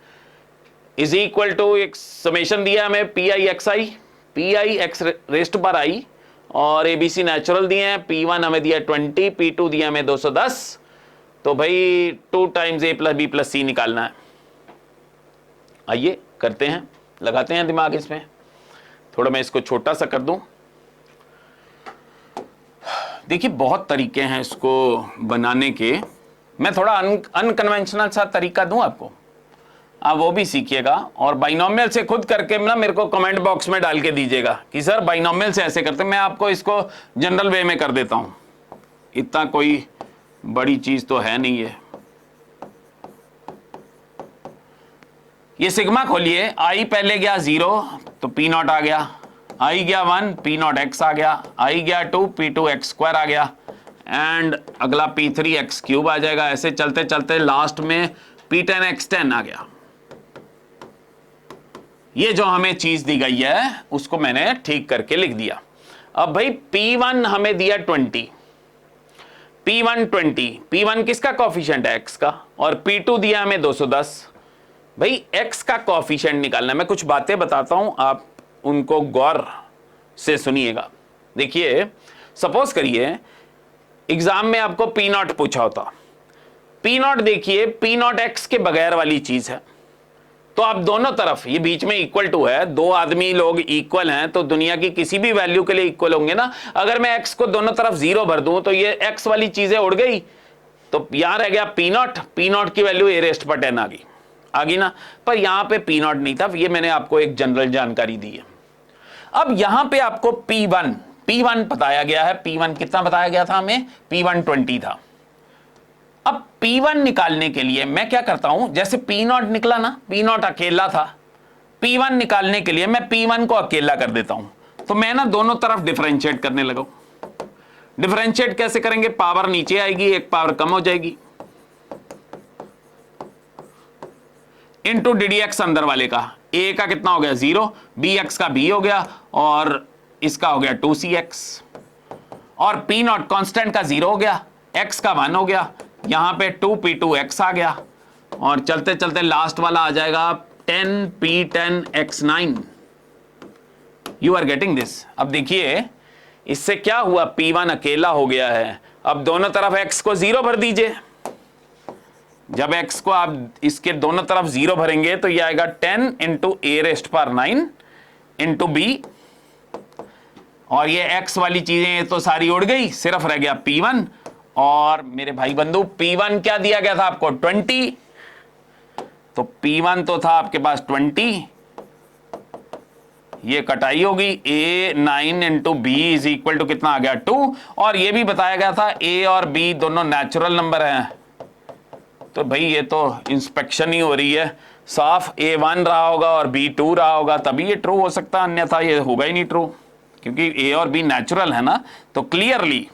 इज इक्वल टू एक समेशन दिया हमें pi x raise to power i और abc नेचुरल दिए हैं, p1 हमें दिया 20, p2 दिया हमें 210। तो भाई 2 टाइम्स a + b + c निकालना है। आइए करते हैं, लगाते हैं दिमाग इसमें। थोड़ा मैं इसको छोटा सा कर दूं। देखिए बहुत तरीके हैं इसको बनाने के, मैं थोड़ा अनकन्वेंशनल सा तरीका दूं आपको, आप वो भी सीखिएगा। और बाइनोमियल से खुद करके ना मेरे को कमेंट बॉक्स में डाल के दीजिएगा कि सर बाइनोमियल से ऐसे करते, मैं आपको इसको जनरल वे में कर देता हूं, इतना कोई बड़ी चीज तो है नहीं है। ये सिग्मा खोलिए, i पहले गया 0 तो p0 आ गया, i गया 1 p0 x आ गया, i गया 2 p2 x² आ गया, एंड अगला p3 x³ आ जाएगा। ऐसे चलते चलते लास्ट में p10 x10 आ गया। ये जो हमें चीज दी गई है उसको मैंने ठीक करके लिख दिया। अब भाई p1 हमें दिया 20, p1 किसका कोफिशिएंट है x का, और p2 दिया हमें 210। भाई x का कोफिशिएंट निकालना है। मैं कुछ बातें बताता हूं, आप उनको गौर से सुनिएगा। देखिए सपोज करिए एग्जाम में आपको p0 पूछा होता, p0 देखिए p0 x के बगैर वाली चीज है, तो आप दोनों तरफ, ये बीच में इक्वल टू है, दो आदमी लोग इक्वल हैं तो दुनिया की किसी भी वैल्यू के लिए इक्वल होंगे ना। अगर मैं x को दोनों तरफ 0 भर दूं तो ये x वाली चीजें उड़ गई, तो यहां रह गया p0 की वैल्यू a⁻10 आ गई ना। पर यहां पे p0 नहीं था, ये मैंने आपको एक जनरल जानकारी दी है। अब यहां पे आपको p1 बताया गया है, p1 कितना बताया गया था हमें, p1 20 था। अब p1 निकालने के लिए मैं क्या करता हूं, जैसे p0 निकला ना, p0 अकेला था, p1 निकालने के लिए मैं p1 को अकेला कर देता हूं। तो मैं ना दोनों तरफ डिफरेंशिएट करने लगा। डिफरेंशिएट कैसे करेंगे, पावर नीचे आएगी, एक पावर कम हो जाएगी, इंटू ddx अंदर वाले का, a का कितना हो गया 0, bx का b हो गया और इसका हो गया 2cx, और p0 कांस्टेंट का 0 हो गया, x का 1 हो गया, यहां पे 2p2x आ गया, और चलते चलते लास्ट वाला आ जाएगा 10p10x9। You are getting this? अब देखिए इससे क्या हुआ, p1 अकेला हो गया है। अब दोनों तरफ x को 0 भर दीजिए। जब x को आप इसके दोनों तरफ 0 भरेंगे तो यह आएगा 10 × a⁻9 × b, और ये x वाली चीजें तो सारी उड़ गई, सिर्फ रह गया p1। और मेरे भाई बंधु p1 क्या दिया गया था आपको 20, तो p1 तो था आपके पास 20, ये कटाई होगी, a9 × b is equal to कितना आ गया 2, और ये भी बताया गया था a और b दोनों नेचुरल नंबर हैं। तो भाई ये तो इंस्पेक्शन ही हो रही है, साफ a1 रहा होगा और b2 रहा होगा तभी ये ट्रू हो सकता है, अन्यथा ये होगा ही नहीं ट्रू, क्योंकि a और b नेचुरल है ना। तो clearly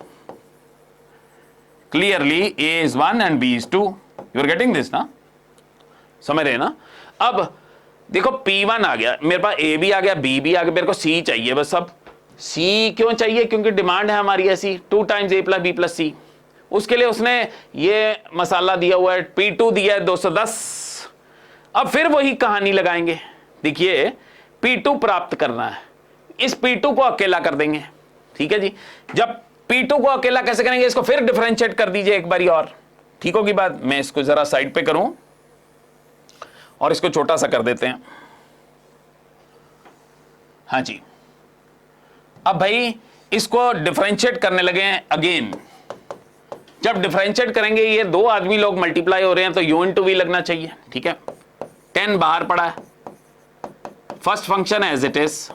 a is 1 and b is 2। You are getting this ना? समझ रहे हैं ना। अब देखो P1 आ गया मेरे पास, A भी आ गया, B भी आ गया, मेरे को C चाहिए बस। अब C क्यों चाहिए? क्योंकि डिमांड है हमारी ऐसी 2 times A plus B plus C। उसके लिए उसने ये मसाला दिया हुआ है, P2 दिया है 210। अब फिर वही कहानी लगाएंगे। देखिए P2 प्राप्त करना है, इस P2 को अकेला कर देंगे, ठीक है जी। जब P2 को अकेला कैसे करेंगे, इसको फिर डिफरेंशिएट कर दीजिए एक बारी और, ठीक होगी बात। मैं इसको जरा साइड पे करूं और इसको छोटा सा कर देते हैं। हाँ जी, अब भाई इसको डिफरेंशिएट करने लगे हैं अगेन। जब डिफरेंशिएट करेंगे, ये दो आदमी लोग मल्टीप्लाई हो रहे हैं तो u इंटू वी लगना चाहिए, ठीक है। 10 बाहर पड़ा है, first function as it is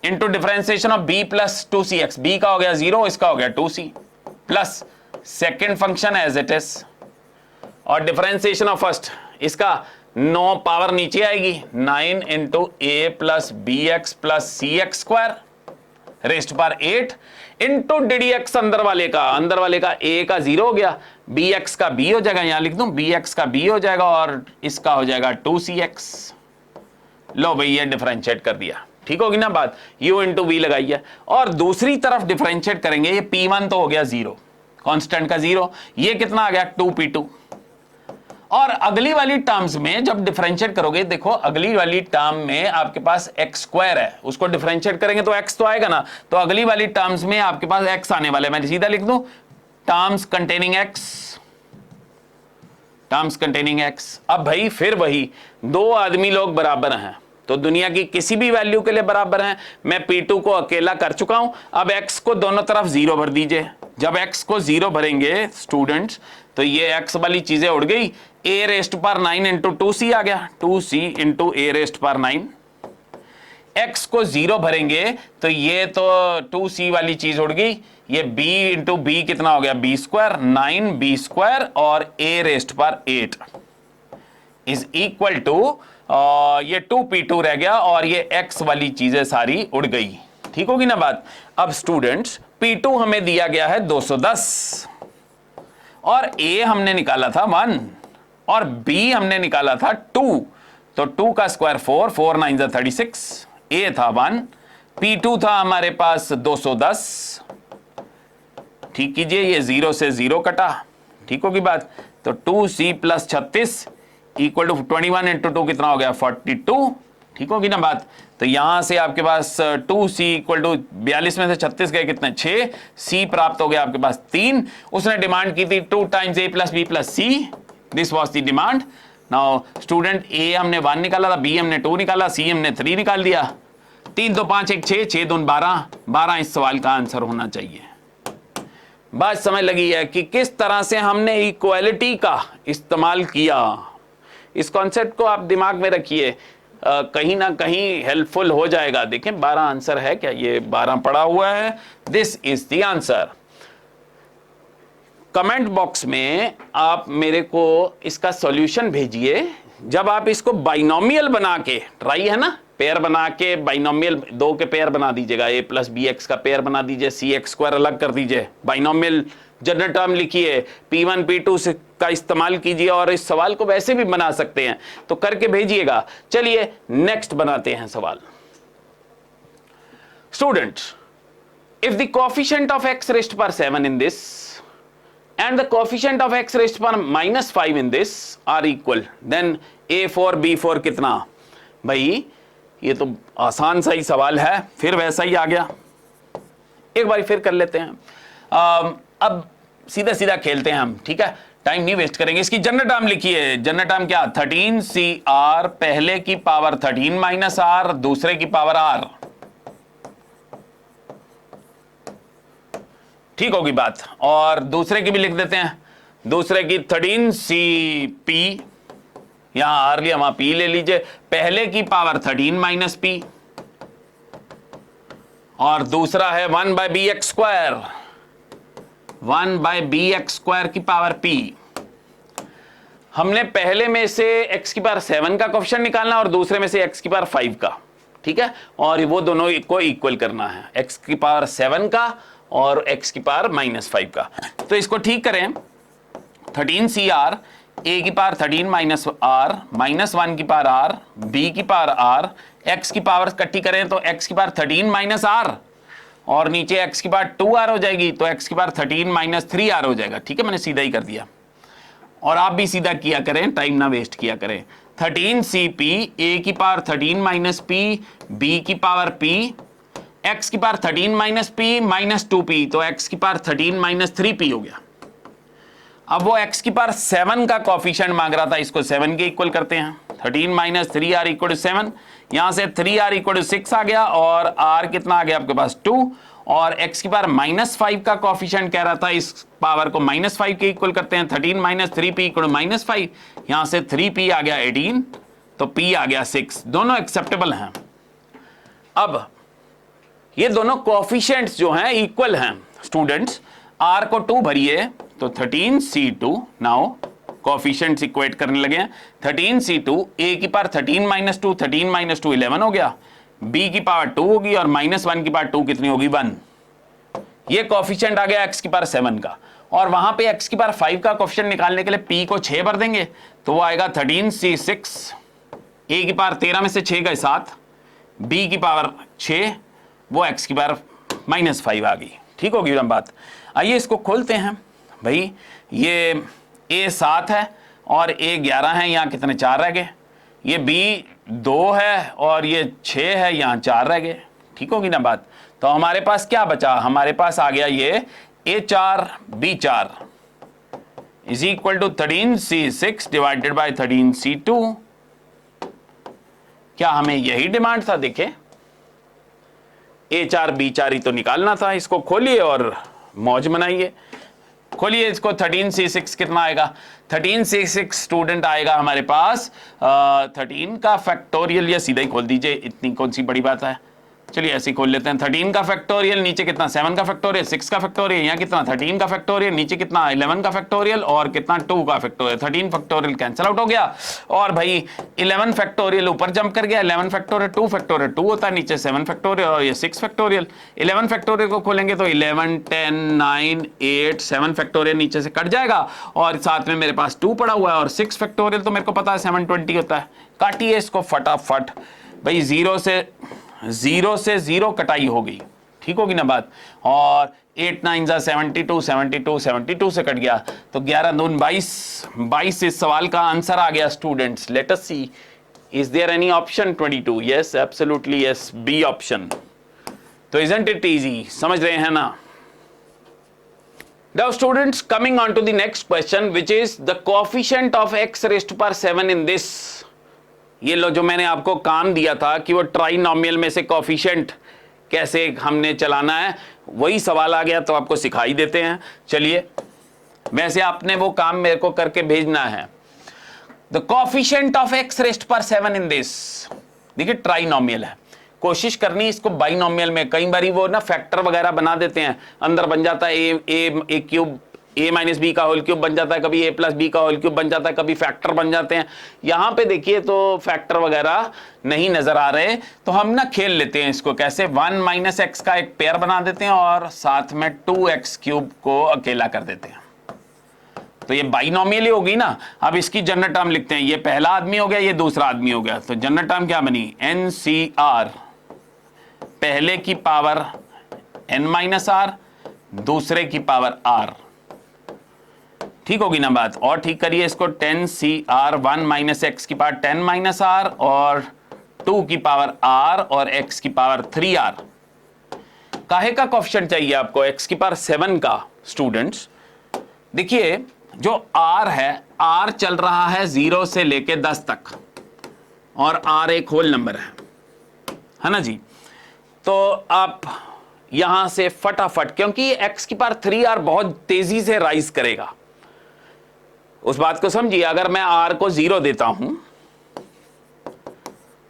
into differentiation of b plus 2cx। b का हो गया 0, इसका हो गया 2c, plus second function as it is, और डिफरेंशिएशन ऑफ फर्स्ट, इसका 9 पावर नीचे आएगी, 9 into a plus b x plus c x square raised power 8 into d d x अंदर वाले का a का 0 हो गया, bx का b हो जाएगा, यहां लिख दूं bx का b हो जाएगा, और इसका हो जाएगा 2cx। लो भाई ये डिफरेंशिएट कर दिया, ठीक होगी ना बात। u इंटू वी लगाइए, और दूसरी तरफ डिफरेंशिएट करेंगे। ये p1 तो हो गया 0, कांस्टेंट का 0, ये कितना आ गया 2p2। और अगली वाली टर्म्स में जब डिफरेंशिएट करोगे, देखो अगली वाली टर्म में आपके पास एक्स स्क्वायर है, उसको डिफरेंशिएट करेंगे तो एक्स तो आएगा ना, तो अगली वाली टर्म्स में आपके पास एक्स आने वाले। मैं सीधा लिख दूं terms containing x, terms containing x. अब भाई फिर वही दो आदमी लोग बराबर हैं तो दुनिया की किसी भी वैल्यू के लिए बराबर हैं। मैं P2 को अकेला कर चुका हूं, अब x को दोनों तरफ 0 भर दीजिए। जब x को 0 भरेंगे स्टूडेंट्स तो ये x वाली चीजें उड़ गई, a raised power 9 into 2c आ गया, 2c into a raised power 9। x को 0 भरेंगे तो ये तो 2c वाली चीज उड़ गई, ये b इंटू b कितना हो गया b स्क्वायर, 9b स्क्वायर, और a raised power 8 is equal to ये 2p2 रह गया, और ये x वाली चीजें सारी उड़ गई, ठीक होगी ना बात। अब स्टूडेंट्स p2 हमें दिया गया है 210, और a हमने निकाला था 1, और b हमने निकाला था 2, तो 2 का स्क्वायर 4, 4 9 जा 36, a था 1, p2 था हमारे पास 210, ठीक कीजिए, ये 0 से 0 कटा, ठीक होगी बात। तो 2c plus 36 equal to 21 into 2 कितना हो गया 42, ठीक होगी ना बात। तो यहां से आपके पास 2c इक्वल टू 42 में से 36 गए कितने 6, c प्राप्त हो गया आपके पास 3। उसने डिमांड की थी 2 times a plus b plus c, this was the demand. Now student a हमने 1 निकाला था, b हमने 2 निकाला, c हमने 3 निकाल दिया। 3 2 5 1 6, 6 2 12, 12 इस सवाल का आंसर होना चाहिए। बात समझ लगी है कि किस तरह से हमने इक्वालिटी का इस्तेमाल किया। इस कॉन्सेप्ट को आप दिमाग में रखिए, कहीं ना कहीं हेल्पफुल हो जाएगा। देखें 12 आंसर है क्या, ये 12 पड़ा हुआ है, this is the answer. Comment box में आप मेरे को इसका सॉल्यूशन भेजिए। जब आप इसको बाइनोमियल बना के, ट्राई है ना, पेयर बना के बाइनोमियल, दो के पेयर बना दीजिएगा, a प्लस बी एक्स का पेयर बना दीजिए, सी एक्स स्क्वायर अलग कर दीजिए, बाइनोमियल जनरल टर्म लिखिए, P1 P2 से का इस्तेमाल कीजिए, और इस सवाल को वैसे भी बना सकते हैं, तो करके भेजिएगा। चलिए नेक्स्ट बनाते हैं सवाल। Students, if the coefficient of x rest पर 7 in this and the coefficient of x raised पर -5 in this are equal, then a4 b4 कितना। भाई ये तो आसान सा ही सवाल है, फिर वैसा ही आ गया। एक बार फिर कर लेते हैं। अब सीधा सीधा खेलते हैं हम, ठीक है, टाइम नहीं वेस्ट करेंगे। इसकी जनरल टर्म लिखिए। जनरल टर्म क्या, 13cr पहले की पावर 13 माइनस r दूसरे की पावर r, ठीक होगी बात। और दूसरे की भी लिख देते हैं, दूसरे की 13cp, यहां r लिया वहां p ले लीजिए, पहले की पावर 13 माइनस p, और दूसरा है 1 by b x square, 1 by b x square की पावर p। हमने पहले में से x की पावर 7 का कोएफिशिएंट निकालना और दूसरे में से x की पावर 5 का, ठीक है, और वो दोनों को इक्वल करना है, x की पावर 7 का और x की पावर -5 का। तो इसको ठीक करें, 13cr ए की पावर 13 माइनस आर माइनस 1 की पावर आर बी की पावर आर, एक्स की पावर इकट्ठी करें तो एक्स की पावर 13 माइनस आर और नीचे एक्स की पावर 2 आर हो जाएगी, तो एक्स की पावर 13 माइनस 3 आर हो जाएगा। ठीक है, मैंने सीधा ही कर दिया और आप भी सीधा किया करें, टाइम ना वेस्ट किया करें। 13 सी पी, ए की पावर 13 माइनस पी, बी की पावर पी, एक्स की power 13 minus P minus 2p, तो एक्स की पावर 13 माइनस 3p हो गया। अब वो एक्स की पावर 7 का कॉफिशिएंट मांग रहा था, इसको 7 के इक्वल करते हैं। 13 माइनस 3r इक्वल टू 7, यहां से 3r इक्वल टू 6 आ गया और r कितना आ गया आपके पास 2, और x की पावर माइनस 5 का कॉफिशिएंट कह रहा था, इस पावर को माइनस 5 के इक्वल करते हैं। 13 minus 3p equal to minus 5, यहां से 3p आ गया 18, तो p आ गया 6, दोनों एक्सेप्टेबल हैं। अब ये दोनों कॉफिशिएंट्स जो हैं इक्वल हैं स्टूडेंट्स, r को 2 भरिए तो 13c2, नाउ कॉफिशिएंट्स इक्वेट करने लगे हैं। 13c2, a की पावर 13 माइनस 2, 13 माइनस 2 11 हो गया, b की पावर 2 होगी और माइनस 1 की पावर 2 कितनी होगी 1। ये कॉफिशिएंट आ गया x की पावर 7 का, और वहां पे x की पावर 5 का कॉफिशिएंट निकालने के लिए p को 6 भर देंगे तो वो आएगा 13c6, a की पावर 13 में से 6 गए 7, b की पावर 6, वो x की पावर माइनस 5 आ गई। ठीक होगी ना बात। आइए इसको खोलते हैं भाई, ये a 7 है और a 11 है, यहाँ कितने 4 रह गए, ये b 2 है और ये 6 है, यहाँ 4 रह गए। ठीक होगी ना बात। तो हमारे पास क्या बचा, हमारे पास आ गया ये a4 b4 is equal to 13c6 divided by 13c2। क्या हमें यही डिमांड था? देखें a4 b4 ही तो निकालना था। इसको खोलिए और मौज मनाइए। खोलिए इसको, 13c6 कितना आएगा, 13c6 स्टूडेंट आएगा हमारे पास 13 का फैक्टोरियल, या सीधा ही खोल दीजिए, इतनी कौन सी बड़ी बात है। चलिए ऐसे ही खोल लेते हैं। 13 का फैक्टोरियल, नीचे कितना 7 का फैक्टोरियल, 6 का फैक्टोरियल, यहाँ कितना 13 का फैक्टोरियल, नीचे कितना 11 का फैक्टोरियल और कितना 2 का फैक्टोरियल। 13 फैक्टोरियल कैंसिल आउट हो गया और भाई 11 फैक्टोरियल ऊपर जंप कर गया, 11 फैक्टोरियल 2 फैक्टोरियल 2 होता है, नीचे 7 फैक्टोरियल और ये 6 फैक्टोरियल। 11 फैक्टोरियल को खोलेंगे तो 11 10 9 8 7 फैक्टोरियल नीचे से कट जाएगा और साथ में मेरे पास 2 पड़ा हुआ है, और 6 फैक्टोरियल तो मेरे को पता है 720 होता है। काटिए इसको फटाफट भाई, 0 से 0 कटाई हो गई। ठीक होगी ना बात। और 8 9 जा 72, 72 72 से कट गया तो 11 दून 22, 22 इस सवाल का आंसर आ गया students. Let us see, is there any option 22? Yes, absolutely yes, B option. तो इजंट इट इजी, समझ रहे हैं ना। Now students, coming on to the next question, which is the coefficient of x raised to power 7 in this। ये लो, जो मैंने आपको काम दिया था कि वो ट्राइनोमियल में से कॉफिशिएंट कैसे हमने चलाना है, वही सवाल आ गया तो आपको सिखाई देते हैं। चलिए, वैसे आपने वो काम मेरे को करके भेजना है। The coefficient of x raised पर 7 इन दिस, देखिए ट्राइनोमियल है, कोशिश करनी इसको बाइनोमियल में। कई बारी वो ना फैक्टर वगैरह बना देते हैं, अंदर बन जाता है ए क्यूब, a माइनस बी का होल क्यूब बन जाता है, कभी a प्लस बी का होल क्यूब बन जाता है, कभी फैक्टर बन जाते हैं। यहां पे देखिए तो फैक्टर वगैरह नहीं नजर आ रहे, तो हम ना खेल लेते हैं इसको। कैसे? 1 माइनस एक्स का एक पेयर बना देते हैं और साथ में 2x क्यूब को अकेला कर देते हैं, तो ये बाइनोमियल ही होगी ना। अब इसकी जनरल टर्म लिखते हैं, ये पहला आदमी हो गया, ये दूसरा आदमी हो गया, तो जनरल टर्म क्या बनी? NCR, पहले की पावर n माइनस आर, दूसरे की पावर r। ठीक होगी ना बात। और ठीक करिए इसको, 10CR 1 माइनस एक्स की पावर 10 माइनस आर और 2 की पावर r और x की पावर 3r। काहे का कॉफिशिएंट चाहिए आपको? x की पावर 7 का। स्टूडेंट्स देखिए, जो r है, r चल रहा है 0 से लेके 10 तक और r एक होल नंबर है ना जी। तो आप यहां से फटाफट, क्योंकि x की पावर 3r बहुत तेजी से राइज करेगा, उस बात को समझिए। अगर मैं r को 0 देता हूं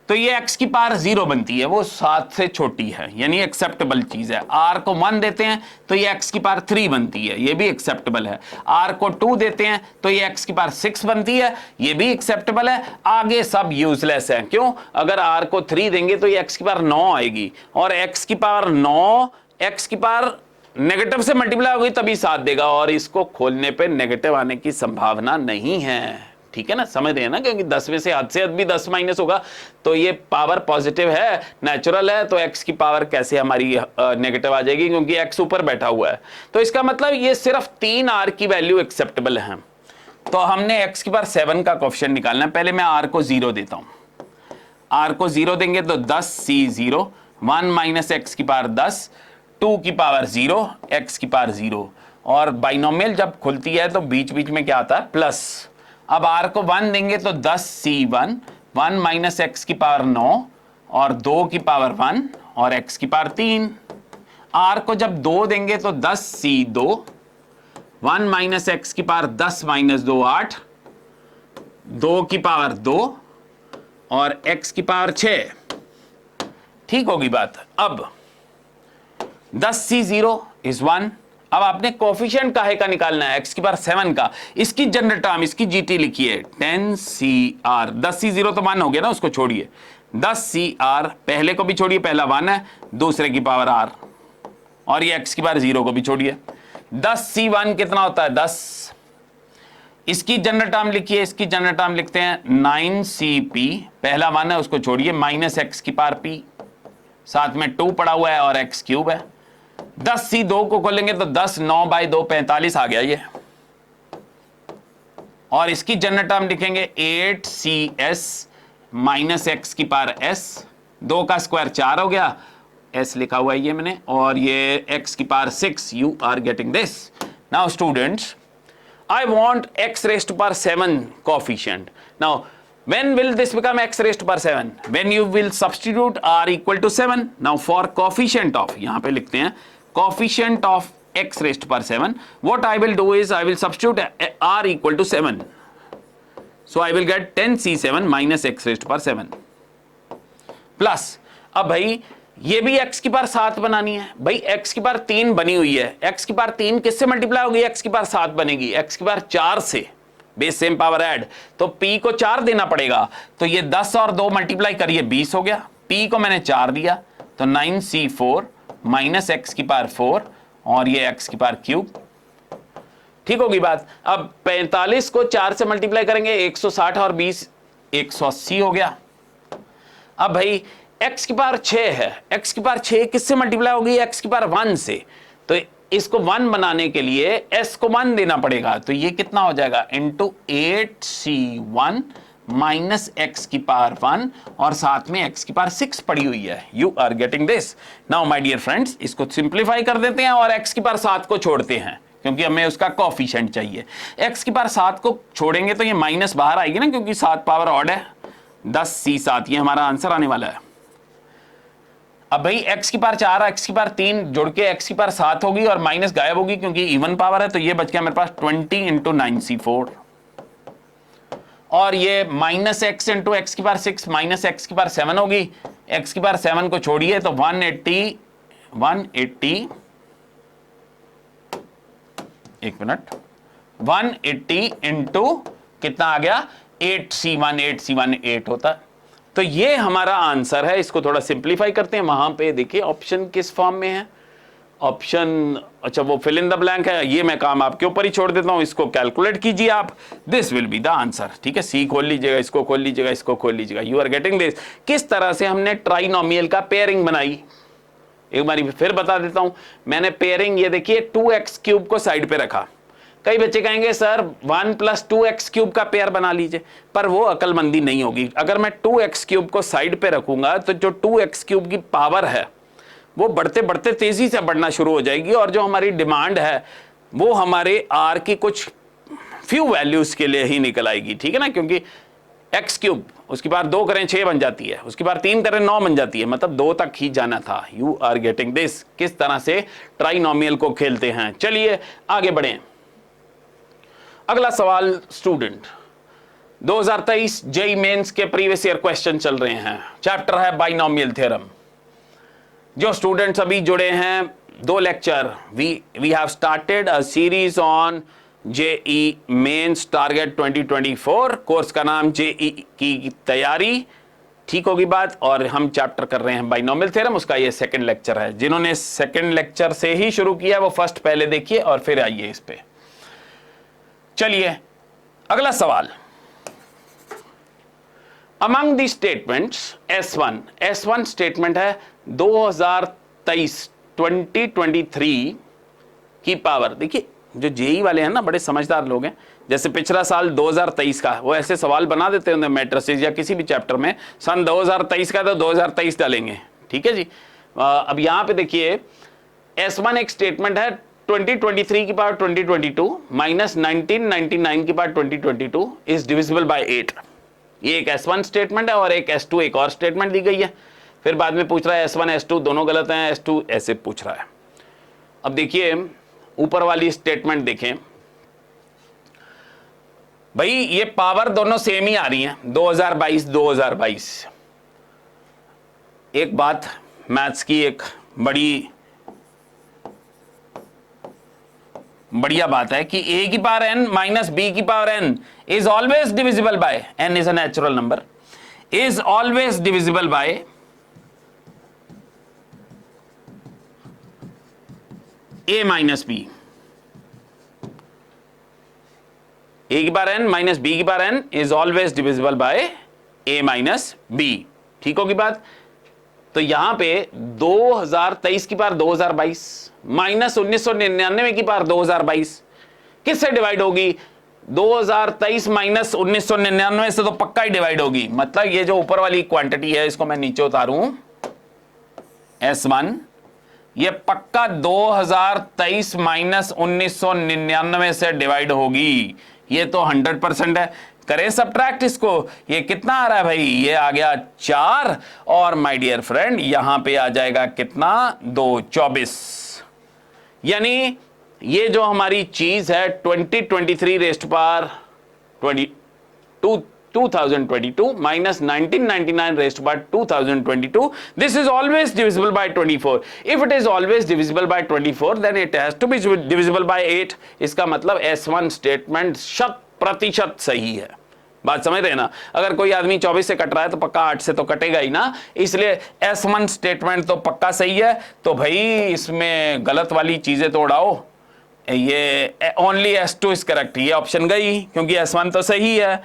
तो ये x की पावर 0 बनती है, वो 7 से छोटी है, यानी एक्सेप्टेबल चीज है। r को 1 देते हैं तो ये x की पावर 3 बनती है, ये भी एक्सेप्टेबल है। r को 2 देते हैं तो ये x की पावर 6 बनती है, ये भी एक्सेप्टेबल है। आगे सब यूजलेस है। क्यों? अगर r को 3 देंगे तो ये x की पावर 9 आएगी, और x की पावर 9, x की पावर नेगेटिव से मल्टीप्लाई होगी तभी 7 देगा, और इसको खोलने पे नेगेटिव आने की संभावना नहीं है। ठीक है ना, समझ रहे हैं ना, क्योंकि 10 में से हद भी 10 माइनस होगा तो ये पावर पॉजिटिव है, नेचुरल है, तो x की पावर कैसे हमारी नेगेटिव आ जाएगी, क्योंकि x ऊपर बैठा हुआ है। तो इसका मतलब ये सिर्फ 3 r की वैल्यू एक्सेप्टेबल है। तो हमने x की पावर 7 का कोएफिशिएंट निकालना है। पहले मैं r को 0 देता हूं। r को 0 देंगे तो 10c0, 1 माइनस एक्स की पावर 10, 2 की पावर 0, x की पावर 0। और बाइनोमियल जब खुलती है तो बीच बीच में क्या आता है, प्लस। अब r को 1 देंगे तो 10c1, 1 माइनस एक्स की पावर 9 और 2 की पावर 1 और x की पावर 3। r को जब 2 देंगे तो 10c2, 1 माइनस एक्स की पावर 10 माइनस 2 8, 2 की पावर 2 और x की पावर 6। ठीक होगी बात। अब 10c0 इज 1। अब आपने कोफिशिएंट काहे का निकालना है, x की पावर 7 का। इसकी जनरल टर्म, इसकी जीटी लिखिए 10cr। 10c0 तो 1 हो गया ना, उसको छोड़िए। 10cr, पहले को भी छोड़िए, पहला 1 है, दूसरे की पावर r, और ये x की पावर 0 को भी छोड़िए। 10c1 कितना होता है, 10। इसकी जनरल टर्म लिखिए, इसकी जनरल टर्म लिखते हैं 9cp, पहला 1 है उसको छोड़िए, माइनस x की पावर p, साथ में 2 पड़ा हुआ है और x क्यूब है। 10c2 को खोलेंगे तो 10, 9 बाई 2 45 आ गया ये। और इसकी जनरल टर्म लिखेंगे 8cs माइनस एक्स की पावर s, 2 का स्क्वायर 4 हो गया, s लिखा हुआ है ये मैंने, और ये x की power 6। You are getting this. Now students, I want x raised to power 7 coefficient. Now, when will this become x raised to power 7? When you will substitute r equal to 7. Now, for coefficient of, यहाँ पे लिखते हैं coefficient of x raised to power 7. What I will do is I will substitute r equal to 7. So, I will get 10c7 minus x raised to power 7 plus. अब भाई ये भी x की power 7 बनानी है। भाई x की power 3 बनी हुई है, x की पावर 3 किससे मल्टीप्लाई होगी, x की पावर 7 बनेगी, x की पावर 4 से, बेस सेम पावर ऐड, तो p को 4 देना पड़ेगा। तो ये 10 और 2 मल्टीप्लाई करिए 20 हो गया, p को मैंने 4 दिया तो 9c4 माइनस एक्स की पावर 4 और ये x की पावर क्यूब। ठीक होगी बात। अब 45 को 4 से मल्टीप्लाई करेंगे 160 और 20 180 हो गया। अब भाई x की पावर 6 है, x की पावर 6 किससे मल्टीप्लाई होगी, x की पावर 1 से। तो इसको 1 बनाने के लिए s को 1 देना पड़ेगा, तो ये कितना हो जाएगा, इंटू 8c1 माइनस एक्स की पावर 1 और साथ में x की पावर 6 पड़ी हुई है। You are getting this. Now my dear friends, इसको सिंप्लीफाई कर देते हैं और x की पावर 7 को छोड़ते हैं क्योंकि हमें उसका कोएफिशिएंट चाहिए। x की पावर 7 को छोड़ेंगे तो ये माइनस बाहर आएगी ना, क्योंकि 7 पावर ऑड है। 10c7 ये हमारा आंसर आने वाला है। अब भाई x की पावर 4 x की पावर 3 जोड़ के x की पावर 7 होगी और माइनस गायब होगी क्योंकि इवन पावर है, तो ये बच गया मेरे पास 20 इंटू 9c4 और ये माइनस एक्स इंटू एक्स की पावर 6 माइनस एक्स की पावर 7 होगी। x की पावर 7 को छोड़िए तो 180 एक मिनट 180 इंटू कितना आ गया 8c1 8 होता। तो ये हमारा आंसर है। इसको थोड़ा सिंप्लीफाई करते हैं। वहां पे देखिए ऑप्शन किस फॉर्म में है। ऑप्शन अच्छा वो फिल इन द ब्लैंक है, ये मैं काम आपके ऊपर ही छोड़ देता हूं। इसको कैलकुलेट कीजिए आप, this will be the answer. ठीक है, सी खोल लीजिएगा, इसको खोल लीजिएगा, इसको खोल लीजिएगा। You are getting this. किस तरह से हमने ट्राइनोमियल का पेयरिंग बनाई एक बार फिर बता देता हूं। मैंने पेयरिंग ये देखिए 2x³ को साइड पे रखा। कई बच्चे कहेंगे सर 1 + 2x³ का पेयर बना लीजिए, पर वो अकलमंदी नहीं होगी। अगर मैं 2x³ को साइड पे रखूंगा तो जो 2x³ की पावर है वो बढ़ते बढ़ते तेजी से बढ़ना शुरू हो जाएगी और जो हमारी डिमांड है वो हमारे r की कुछ फ्यू वैल्यूज के लिए ही निकल आएगी। ठीक है ना, क्योंकि x³ उसकी पावर 2 करें 6 बन जाती है, उसकी पावर 3 करें 9 बन जाती है, मतलब 2 तक ही जाना था। You are getting this. किस तरह से ट्राइनोमियल को खेलते हैं। चलिए आगे बढ़ें। अगला सवाल स्टूडेंट 2023 जेईई मेंस के प्रीवियस ईयर क्वेश्चन चल रहे हैं। चैप्टर है बाइनोमियल थ्योरम। जो स्टूडेंट्स अभी जुड़े हैं 2 lecture, we have started a series on JEE mains target 2024। Course का नाम जेईई की तैयारी। ठीक होगी बात। और हम चैप्टर कर रहे हैं बाइनोमियल थ्योरम, उसका ये सेकंड लेक्चर है। जिन्होंने सेकंड लेक्चर से ही शुरू किया वो फर्स्ट पहले देखिए और फिर आइए इस पे। चलिए अगला सवाल, among the statements S1 statement है 2023 की पावर। देखिए जो जेई वाले हैं ना बड़े समझदार लोग हैं, जैसे पिछला साल 2023 का वो ऐसे सवाल बना देते हैं मैट्रिसेस या किसी भी चैप्टर में, सन 2023 का तो 2023 डालेंगे, ठीक है जी। अब यहां पे देखिए S1 एक स्टेटमेंट है 2023 की पावर 2022 माइनस 1999 की पावर 2022 इज डिविजिबल बाय 8। ये एक S1 स्टेटमेंट है और एक S2 एक और स्टेटमेंट दी गई है। फिर बाद में पूछ रहा है S1 S2 दोनों गलत हैं, S2 ऐसे पूछ रहा है। अब देखिए ऊपर वाली स्टेटमेंट देखें भाई, ये पावर दोनों सेम ही आ रही हैं 2022। एक बात मैथ्स की एक बढ़िया बात है कि a की पावर n माइनस b की power n is always divisible by, n is a natural number, is always divisible by a minus b। a की पावर n माइनस b की power n is always divisible by a minus b। ठीक होगी बात। तो यहां पे 2023 की power 2022 minus 1999 की पावर 2022 किससे डिवाइड होगी? 2023 माइनस 1999 से तो पक्का ही डिवाइड होगी। मतलब ये जो ऊपर वाली क्वांटिटी है इसको मैं नीचे उतारूं S1, ये पक्का 2023 माइनस 1999 से डिवाइड होगी। ये तो 100% है। करें सबट्रैक्ट इसको, ये कितना आ रहा है भाई? ये आ गया 4 और माय डियर फ्रेंड यहां पे आ जाएगा कितना? 2, 24। यानी ये जो हमारी चीज है 2023 rest power 2022 minus 1999 raised to power 2022, this is always divisible by 24. If it is always divisible by 24 then it has to be divisible by 8. इसका मतलब S1 स्टेटमेंट 100% सही है। बात समझ रहे हैं ना? अगर कोई आदमी 24 से कट रहा है तो पक्का 8 से तो कटेगा ही ना, इसलिए S1 स्टेटमेंट तो पक्का सही है। तो भाई इसमें गलत वाली चीजें तो उड़ाओ, ये ओनली S2 इज करेक्ट, ये ऑप्शन गई क्योंकि S1 तो सही है।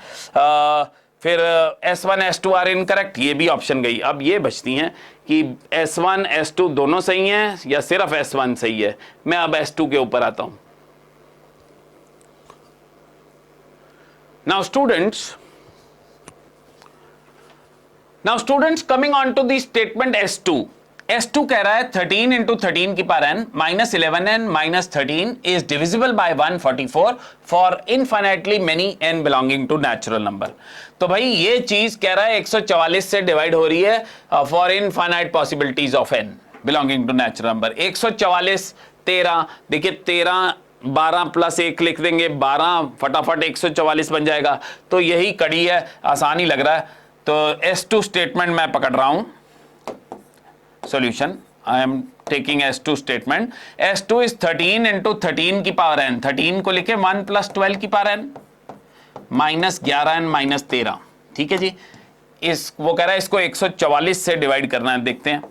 फिर S1 S2 आर इनकरेक्ट, ये भी ऑप्शन गई। अब ये बचती हैं कि S1 S2 दोनों सही हैं या सिर्फ S1 सही है। मैं अब S2 के ऊपर आता हूं। Now students coming on to the statement S2 कह रहा है 13 इंटू 13 की power n minus 11n minus 13 is divisible by 144 for infinitely many n belonging to natural number. तो भाई ये चीज कह रहा है 144 से डिवाइड हो रही है for infinite possibilities of n belonging to natural number. 144 13, देखिए 13 12 प्लस 1 लिख देंगे 12, फटाफट 144 बन जाएगा। तो यही कड़ी है, आसान ही लग रहा है। तो S2 स्टेटमेंट मैं पकड़ रहा हूं। Solution, I am taking S2 statement. S2 is 13 into 13 की पावर n। 13 को लिखे 1 प्लस 12 की power n minus 11n minus 13। ठीक है जी। वो कह रहा है इसको 144 से डिवाइड करना है। देखते हैं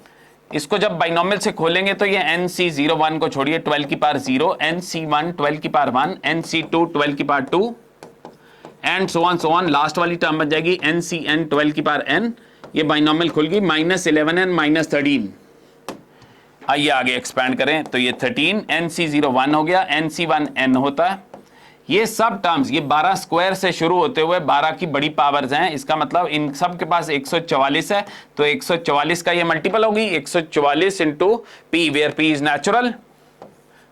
इसको जब बाइनोमियल से खोलेंगे तो ये NC01 को छोड़िए 12 की पावर 0, NC1 12 की पावर 1, NC2 12 की power 2 and so on. Last वाली टर्म बन जाएगी NCN 12 की पावर n। ये बाइनोमियल खुल गई माइनस 11n माइनस 13। आइए आगे एक्सपैंड करें तो ये 13 NC01 हो गया, NC1n होता है। ये सब टर्म्स ये 12 स्क्वायर से शुरू होते हुए 12 की बड़ी पावर्स हैं। इसका मतलब इन सब के पास 144 है, तो 144 का ये मल्टीपल होगी 144 into p where p is natural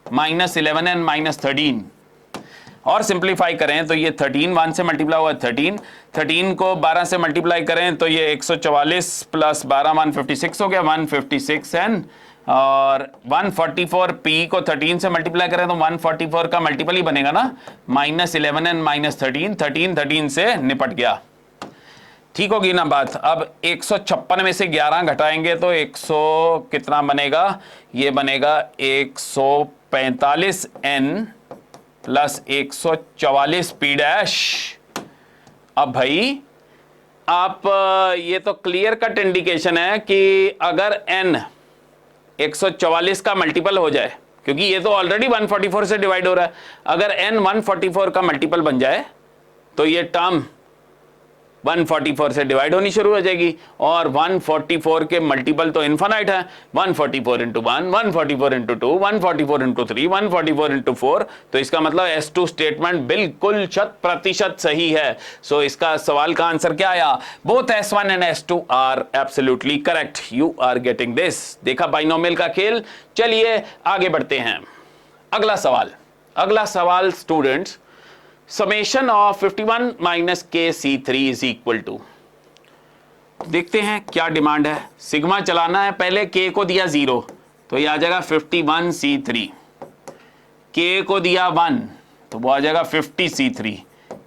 minus 11n minus 13। और सिंप्लीफाई करें तो ये 13 1 से मल्टीप्लाई हुआ 13 को 12 से मल्टीप्लाई करें तो ये 144 प्लस 12 156 हो गया 156n। और 144 p को 13 से मल्टीप्लाई करें तो 144 का मल्टीपल ही बनेगा ना, माइनस 11n माइनस 13 से निपट गया। ठीक होगी ना बात। अब 156 में से 11 घटाएंगे तो 100 कितना बनेगा? ये बनेगा 145n प्लस 144 p डैश। अब भाई आप ये तो क्लियर कट इंडिकेशन है कि अगर n 144 का मल्टीपल हो जाए, क्योंकि ये तो ऑलरेडी 144 से डिवाइड हो रहा है, अगर n 144 का मल्टीपल बन जाए तो ये टर्म 144 से डिवाइड होनी शुरू हो जाएगी, और 144 के मल्टीपल तो इनफाइनाइट है, 144 इंटू 1, 144 इंटू 2, 144 इंटू 3, 144 इंटू 4, तो इसका मतलब S2 स्टेटमेंट बिल्कुल 100% सही है। सो इसका सवाल का आंसर क्या आया? Both S1 and S2 are absolutely correct. You are getting this. देखा बाइनोमियल का खेल। चलिए आगे बढ़ते हैं। अगला सवाल स्टूडेंट्स, समेशन ऑफ 51 माइनस के C3 इज इक्वल टू, देखते हैं क्या डिमांड है। सिग्मा चलाना है, पहले के को दिया 0 तो ये आ जाएगा 51 C3, के को दिया 1 तो वो आ जाएगा 50 C3,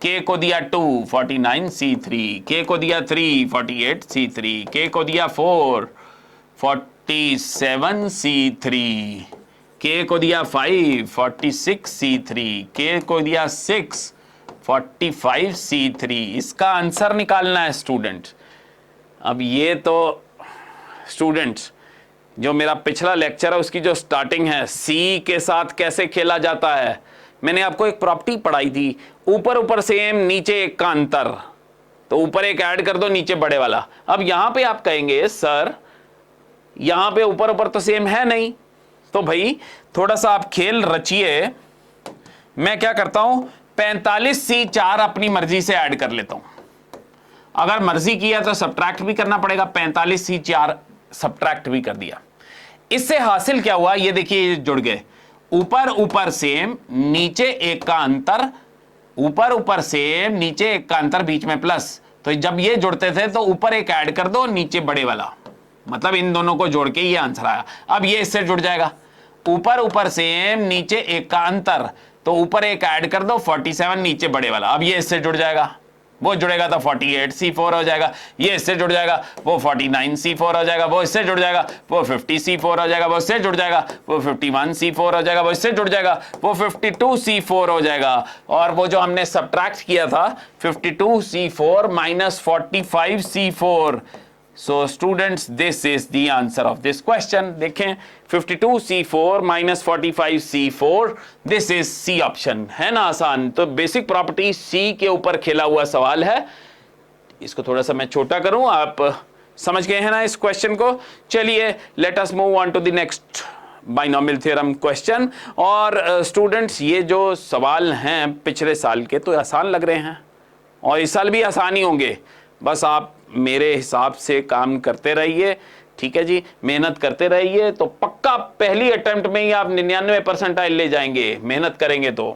के को दिया 2 49 C3, के को दिया 3 48 C3, के को दिया 4 47 C3, के को दिया 5 46 C3, के को दिया 6 45 C3। इसका आंसर निकालना है स्टूडेंट। अब ये तो स्टूडेंट्स जो मेरा पिछला लेक्चर है उसकी जो स्टार्टिंग है, C के साथ कैसे खेला जाता है, मैंने आपको एक प्रॉपर्टी पढ़ाई थी, ऊपर सेम नीचे एक का अंतर, तो ऊपर एक ऐड कर दो नीचे बड़े वाला। अब यहां पे आप कहेंगे सर यहां पे ऊपर तो सेम है नहीं, तो भाई थोड़ा सा आप खेल रचिए। मैं क्या करता हूं, 45 C4 अपनी मर्जी से ऐड कर लेता हूं। अगर मर्जी किया तो सब्ट्रैक्ट भी करना पड़ेगा, 45 C4 सब्ट्रैक्ट भी कर दिया। इससे हासिल क्या हुआ, ये देखिए ये जुड़ गए, ऊपर सेम नीचे एक का अंतर, ऊपर सेम नीचे एक का अंतर, बीच में प्लस, तो जब ये जुड़ते थे तो ऊपर एक ऐड कर दो नीचे बड़े वाला, मतलब इन दोनों को जोड़ के ये आंसर आया। अब ये इससे जुड़ जाएगा, ऊपर सेम नीचे एक का अंतर, तो ऊपर एक ऐड कर दो 47 नीचे बड़े वाला, अब ये इससे जुड़ जाएगा, वो जुड़ेगा तो 48 C4 हो जाएगा, ये इससे जुड़ जाएगा वो 49 C4 हो जाएगा, वो इससे जुड़ जाएगा वो 50 C4 हो जाएगा, वो इससे जुड़ जाएगा वो 51 C4 हो जाएगा, वो इससे जुड़ जाएगा वो 52 C4 हो जाएगा। और वो जो हमने सब्ट्रैक्ट किया था 52 C4 minus 45 C4, so students this is the answer of this question। देखें 52 C4 minus 45 C4, this is C option, है ना आसान। तो बेसिक प्रॉपर्टी C के ऊपर खेला हुआ सवाल है। इसको थोड़ा सा मैं छोटा करूं, आप समझ गए हैं ना इस क्वेश्चन को। चलिए let us move on to the next binomial theorem question. और स्टूडेंट्स ये जो सवाल हैं पिछले साल के तो आसान लग रहे हैं और इस साल भी आसान ही होंगे, बस आप मेरे हिसाब से काम करते रहिए, ठीक है जी, मेहनत करते रहिए, तो पक्का पहली अटेम्प्ट में ही आप 99% ले जाएंगे, मेहनत करेंगे तो।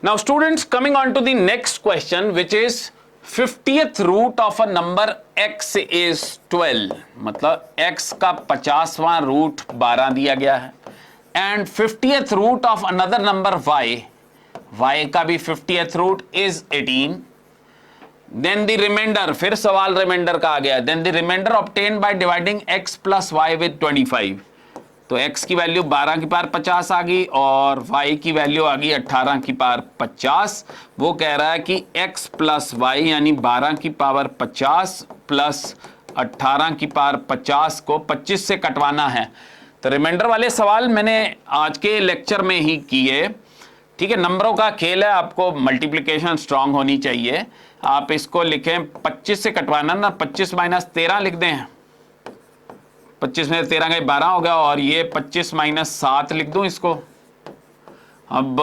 Now students coming on to the next question which is 50th root of a number x is 12, मतलब x का 50वां रूट 12 दिया गया है, and 50th root of another number y का भी 50th root is 18। Then the remainder, फिर सवाल remainder का आ गया, then the remainder obtain by dividing x plus y with 25। तो x की वैल्यू 12 की पावर 50 आ गई और y की वैल्यू आ गई 18 की पावर 50। वो कह रहा है कि x प्लस वाई यानी 12 की पावर 50 प्लस 18 की पावर 50 को 25 से कटवाना है। तो रिमाइंडर वाले सवाल मैंने आज के लेक्चर में ही किए, ठीक है। नंबरों का खेल है, आपको मल्टीप्लिकेशन स्ट्रांग होनी चाहिए। आप इसको लिखें 25 से कटवाना ना, 25 माइनस 13 लिख दें, 25 में 13 का 12 हो गया, और ये 25 माइनस 7 लिख दूं इसको। अब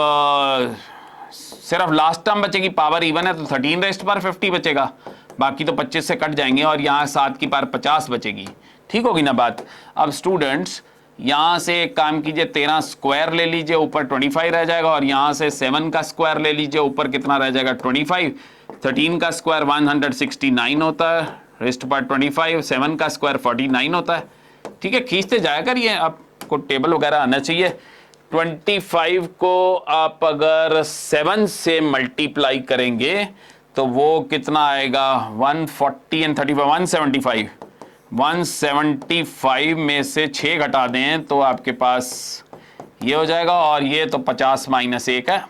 सिर्फ लास्ट टर्म बचेगी, पावर इवन है तो 13 रेस्ट पर 50 बचेगा, बाकी तो 25 से कट जाएंगे और यहाँ 7 की पावर 50 बचेगी, ठीक होगी ना बात। अब स्टूडेंट्स यहां से एक काम कीजिए, 13 स्क्वायर ले लीजिए, ऊपर 25 रह जाएगा, और यहां से 7 का स्क्वायर ले लीजिए, ऊपर कितना रह जाएगा 25। 13 का स्क्वायर 169 होता है, रेस्ट पर 25, 7 का स्क्वायर 49 होता है, ठीक है। खींचते जाया करिए, आपको टेबल वगैरह आना चाहिए। 25 को आप अगर 7 से मल्टीप्लाई करेंगे तो वो कितना आएगा, 140 एंड 35 175 में से 6 घटा दें तो आपके पास ये हो जाएगा, और ये तो 50 माइनस 1 है,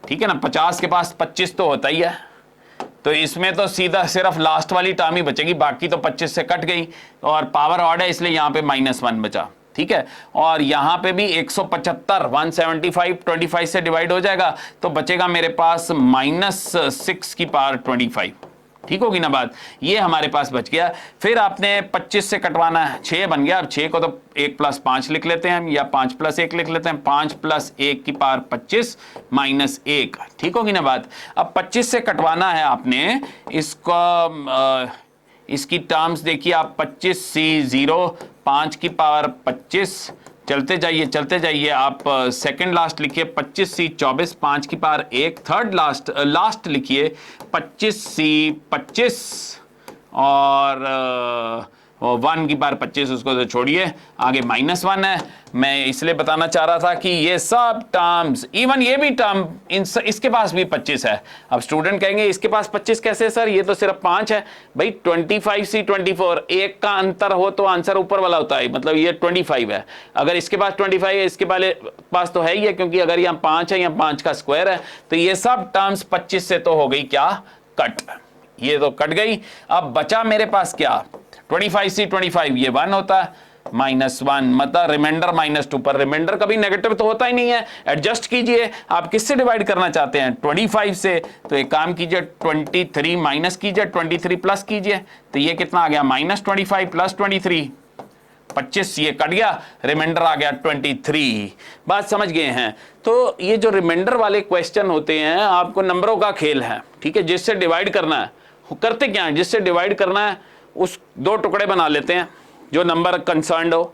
ठीक है ना। 50 के पास 25 तो होता ही है, तो इसमें तो सीधा सिर्फ लास्ट वाली टर्म ही बचेगी, बाकी तो 25 से कट गई और पावर ऑड है इसलिए यहां पे -1 बचा। ठीक है, और यहां पे भी 175 175 25 से डिवाइड हो जाएगा तो बचेगा मेरे पास -6 की पावर 25। ठीक होगी ना बात, ये हमारे पास बच गया। फिर आपने 25 से कटवाना है, 6 बन गया। अब 6 को तो 1 + 5 लिख लेते हैं हम, या 5 + 1 लिख लेते हैं, 5 + 1 की पावर 25 -1। ठीक होगी ना बात। अब 25 से कटवाना है आपने इसको, इसकी टर्म्स देखिए आप, 25C0 5 की पावर 25, चलते जाइए आप सेकंड लास्ट लिखिए 25C 24 5 की पावर 1, थर्ड लास्ट लिखिए 25C 25 और 1 की पावर 25, उसको तो छोड़िए, आगे -1 है। मैं इसलिए बताना चाह रहा था कि ये सब टर्म्स, इवन ये भी टर्म इसके पास भी 25 है। अब स्टूडेंट कहेंगे इसके पास 25 कैसे सर, ये तो सिर्फ 5 है। भाई 25C 24, एक का अंतर हो तो आंसर ऊपर वाला होता है, मतलब ये 25 है। अगर इसके पास 25 है, इसके पास तो है ही है, क्योंकि अगर यहाँ 5 है, यहाँ 5 का स्क्वायर है, तो ये सब टर्म्स 25 से तो हो गई क्या, कट। ये तो कट गई। अब बचा मेरे पास क्या, 25C 25, ये 1 होता है, -1 मतलब रिमाइंडर -2 पर। रिमाइंडर कभी नेगेटिव तो होता ही नहीं है। एडजस्ट कीजिए, आप किससे डिवाइड करना चाहते हैं, 25 से, तो एक काम कीजिए 23 माइनस कीजिए, 23 प्लस कीजिए, तो ये कितना आ गया, -25 + 23, 25, ये कट गया, रिमाइंडर आ गया 23। बात समझ गए हैं। तो ये जो रिमाइंडर वाले क्वेश्चन होते हैं, आपको नंबरों का खेल है। ठीक है, जिससे डिवाइड करना है, करते क्या है, जिससे डिवाइड करना है उस 2 टुकड़े बना लेते हैं जो नंबर कंसर्न्ड हो।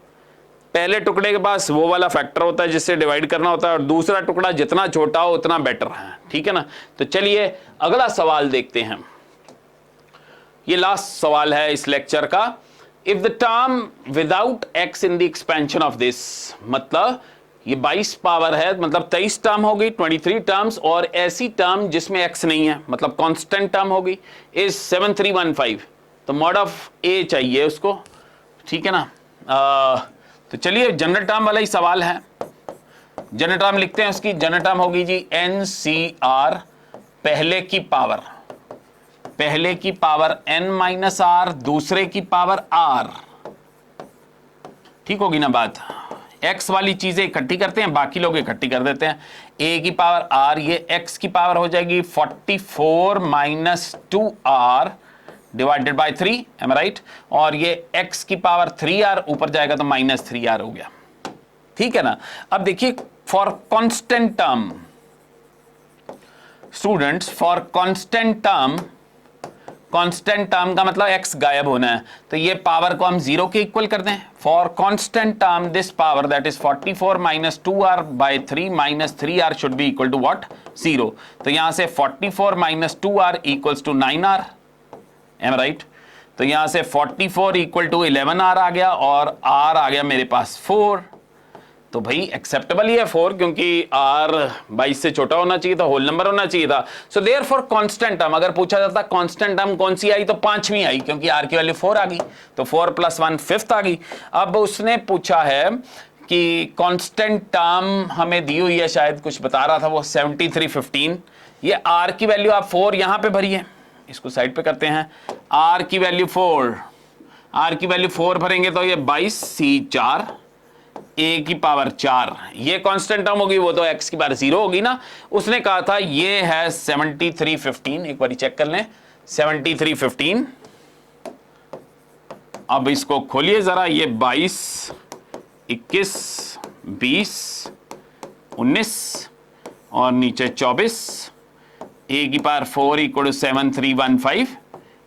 पहले टुकड़े के पास वो वाला फैक्टर होता है जिससे डिवाइड करना होता है, और दूसरा टुकड़ा जितना छोटा हो उतना बेटर है। ठीक है ना। तो चलिए अगला सवाल देखते हैं। ये लास्ट सवाल है इस लेक्चर का। If the term without x in the expansion of this, मतलब ये 22 पावर है, मतलब 23 टर्म होगी, 23 टर्म्स, और ऐसी टर्म जिसमें x नहीं है, मतलब कांस्टेंट टर्म होगी, इज 7315। तो मॉड ऑफ a चाहिए उसको। ठीक है ना। तो चलिए जनरल टर्म वाला ही सवाल है। जनरल टर्म लिखते हैं, उसकी जनरल टर्म होगी जी NCR, पहले की पावर n-r, दूसरे की पावर r। ठीक होगी ना बात। x वाली चीजें इकट्ठी करते हैं, बाकी लोग इकट्ठी कर देते हैं। a की पावर r, ये x की पावर हो जाएगी 44 - 2r divided by 3, M right. और ये x की पावर 3r ऊपर जाएगा तो -3r हो गया। ठीक है ना। अब देखिए for constant term, students, for constant term का मतलब x गायब होना है, तो ये पावर को हम 0 के इक्वल कर दें। For constant term this power that is 44 - 2r by 3 - 3r should be equal to what, 0। तो यहां से 44 - 2r equals to 9r, M right. तो यहां से 44 इक्वल टू 11r आ गया, और r आ गया मेरे पास 4। तो भाई एक्सेप्टेबल ही है 4, क्योंकि r 22 से छोटा होना चाहिए था, होल नंबर होना चाहिए था। सो देयरफॉर कांस्टेंट टर्म, अगर पूछा जाता कांस्टेंट टर्म कौन सी आई, तो 5वीं आई, क्योंकि r की वैल्यू 4 आ गई, तो 4 + 1 5th आ गई। अब उसने पूछा है कि कांस्टेंट टर्म हमें दी हुई है, शायद कुछ बता रहा था वो 7315। ये r की वैल्यू आप 4 यहां पे भरिए, इसको साइड पे करते हैं। r की वैल्यू 4 भरेंगे तो ये 22C4 a की पावर 4, ये कांस्टेंट टर्म होगी, वो तो x की पावर 0 होगी ना। उसने कहा था ये है 7315, एक बार चेक कर लें, 7315। अब इसको खोलिए जरा, ये 22 21 20 19 और नीचे 24, a की पावर 4 = 7315।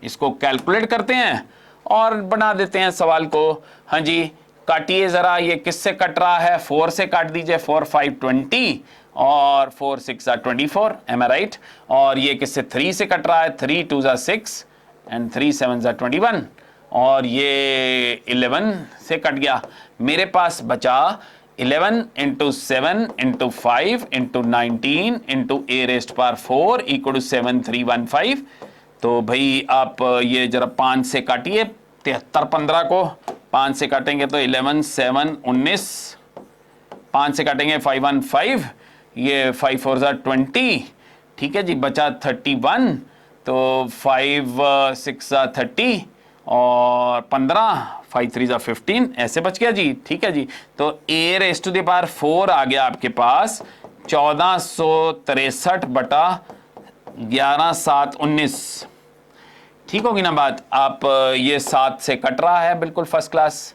इसको कैलकुलेट करते हैं और बना देते हैं सवाल को। हाँ जी, काटिए जरा, ये किससे कट रहा है, 4 से काट दीजिए, 4 5 20 और 4 6 24, एम आई राइट। और ये किससे 3 से कट रहा है, 3 2 6 एंड 3 7 21, और ये 11 से कट गया। मेरे पास बचा 11 × 7 × 5 × 19 × a⁴ = 7315। तो भाई आप ये जरा 5 से काटिए, 73 15 को 5 से काटेंगे तो 11 7 19, 5 से काटेंगे 5 1 5, ये 5 4 20। ठीक है जी, बचा 31। तो 5 6 30 और 15, 5 3 15, ऐसे बच गया जी। ठीक है जी, तो a raise to the power 4 आ गया आपके पास 1463 बटा 11 7 19। ठीक होगी ना बात। आप ये 7 से कट रहा है बिल्कुल फर्स्ट क्लास,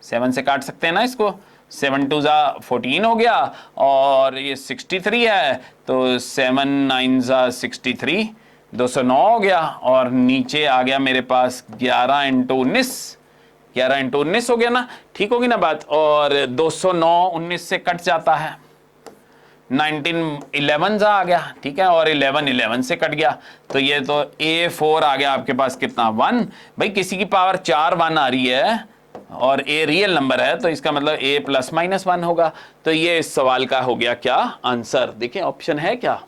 7 से काट सकते हैं ना इसको, 7 2 14 हो गया और ये 63 है तो 7 9 63, 209 हो गया और नीचे आ गया मेरे पास 11 इंटू 19, 11 इंटू 19 हो गया ना। ठीक होगी ना बात। और 209 19 से कट जाता है, 19 11 आ गया। ठीक है, और 11 11 से कट गया तो ये तो A4 आ गया आपके पास कितना 1। भाई किसी की पावर 4 1 आ रही है और a रियल नंबर है तो इसका मतलब a प्लस माइनस 1 होगा। तो ये इस सवाल का हो गया क्या आंसर। देखिए ऑप्शन है क्या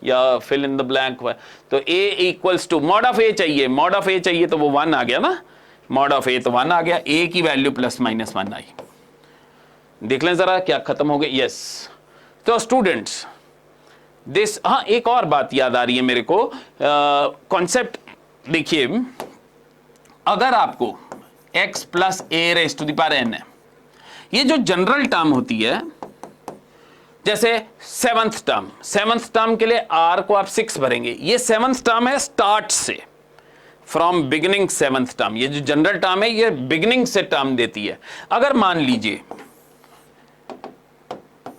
या फिल इन द ब्लैंक। तो a equals to mod of a चाहिए, मॉड ऑफ a चाहिए तो वो 1 आ गया ना, मॉड ऑफ a तो 1 आ गया, a की वैल्यू प्लस माइनस 1 आई। देख लें जरा क्या खत्म हो गया। यस, तो स्टूडेंट्स दिस, हाँ एक और बात याद आ रही है मेरे को, कॉन्सेप्ट देखिए, अगर आपको x plus a raise to the power n है, ये जो जनरल टर्म होती है, जैसे सेवंथ टर्म के लिए r को आप 6 भरेंगे, ये सेवंथ टर्म है स्टार्ट से, फ्रॉम बिगिनिंग सेवंथ टर्म। ये जो जनरल टर्म है ये बिगिनिंग से टर्म देती है। अगर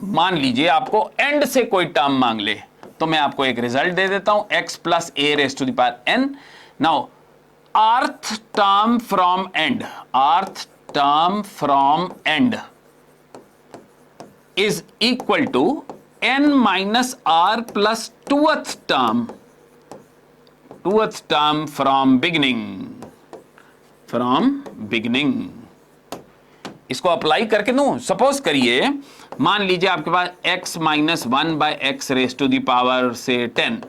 मान लीजिए आपको एंड से कोई टर्म मांग ले तो मैं आपको एक रिजल्ट दे देता हूं, x plus a raise to the power n। Now rth term from end is equal to n minus r plus 2th term from beginning। इसको अप्लाई करके दूं। सपोज करिए, मान लीजिए आपके पास x minus 1 by x raise to the power से 10,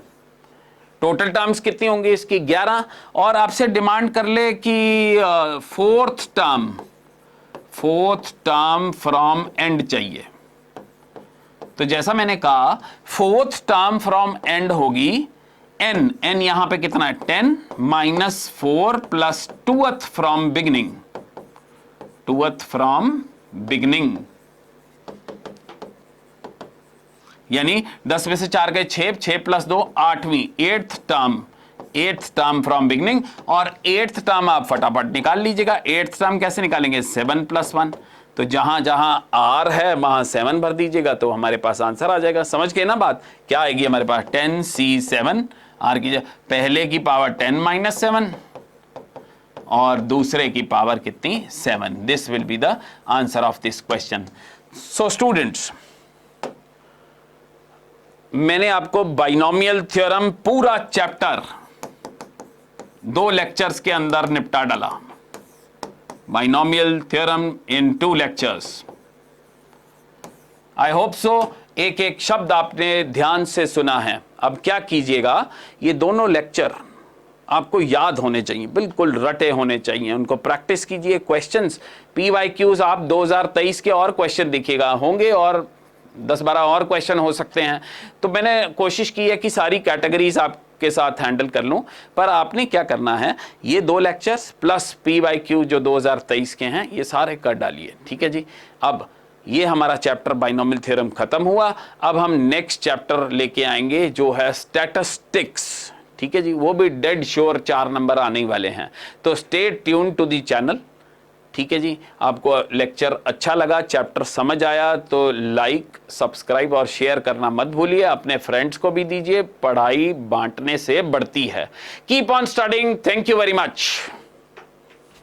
total terms कितनी होंगी इसकी 11, और आपसे डिमांड कर ले कि फोर्थ टर्म फ्रॉम एंड चाहिए। तो जैसा मैंने कहा फोर्थ टर्म फ्रॉम एंड होगी n यहां पे कितना है 10 minus 4 plus 2th from beginning, यानी 10 में से 4 गए 6 प्लस 2 8वीं, 8th टर्म फ्रॉम बिगिनिंग। और 8th टर्म आप फटाफट निकाल लीजिएगा। 8th टर्म कैसे निकालेंगे, 7 प्लस 1, तो जहां जहां r है वहां 7 भर दीजिएगा तो हमारे पास आंसर आ जाएगा। समझ गए ना बात, क्या आएगी हमारे पास 10c7 r की पहले की पावर 10 माइनस 7 और दूसरे की पावर कितनी 7। This will be the answer of this question. So students, मैंने आपको बाइनोमियल थ्योरम पूरा चैप्टर 2 लेक्चर्स के अंदर निपटा डाला। Binomial theorem in 2 lectures. I hope so एक एक शब्द आपने ध्यान से सुना है। अब क्या कीजिएगा, ये दोनों लेक्चर आपको याद होने चाहिए, बिल्कुल रटे होने चाहिए, उनको प्रैक्टिस कीजिए। क्वेश्चंस PYQs आप 2023 के और क्वेश्चन देखिएगा, होंगे और 10-12 और क्वेश्चन हो सकते हैं। तो मैंने कोशिश की है कि सारी कैटेगरीज आपके साथ हैंडल कर लूं, पर आपने क्या करना है, ये 2 लेक्चर्स प्लस PYQ जो 2023 के हैं ये सारे कर डालिए। ठीक है जी। अब ये हमारा चैप्टर बाइनोमियल थ्योरम खत्म हुआ। अब हम नेक्स्ट चैप्टर लेके आएंगे जो है स्टैटिस्टिक्स। ठीक है जी, वो भी डेड श्योर 4 नंबर आने वाले हैं, तो stay tune to the channel. ठीक है जी, आपको लेक्चर अच्छा लगा, चैप्टर समझ आया तो लाइक, सब्सक्राइब और शेयर करना मत भूलिए। अपने फ्रेंड्स को भी दीजिए, पढ़ाई बांटने से बढ़ती है। Keep on studying. Thank you very much.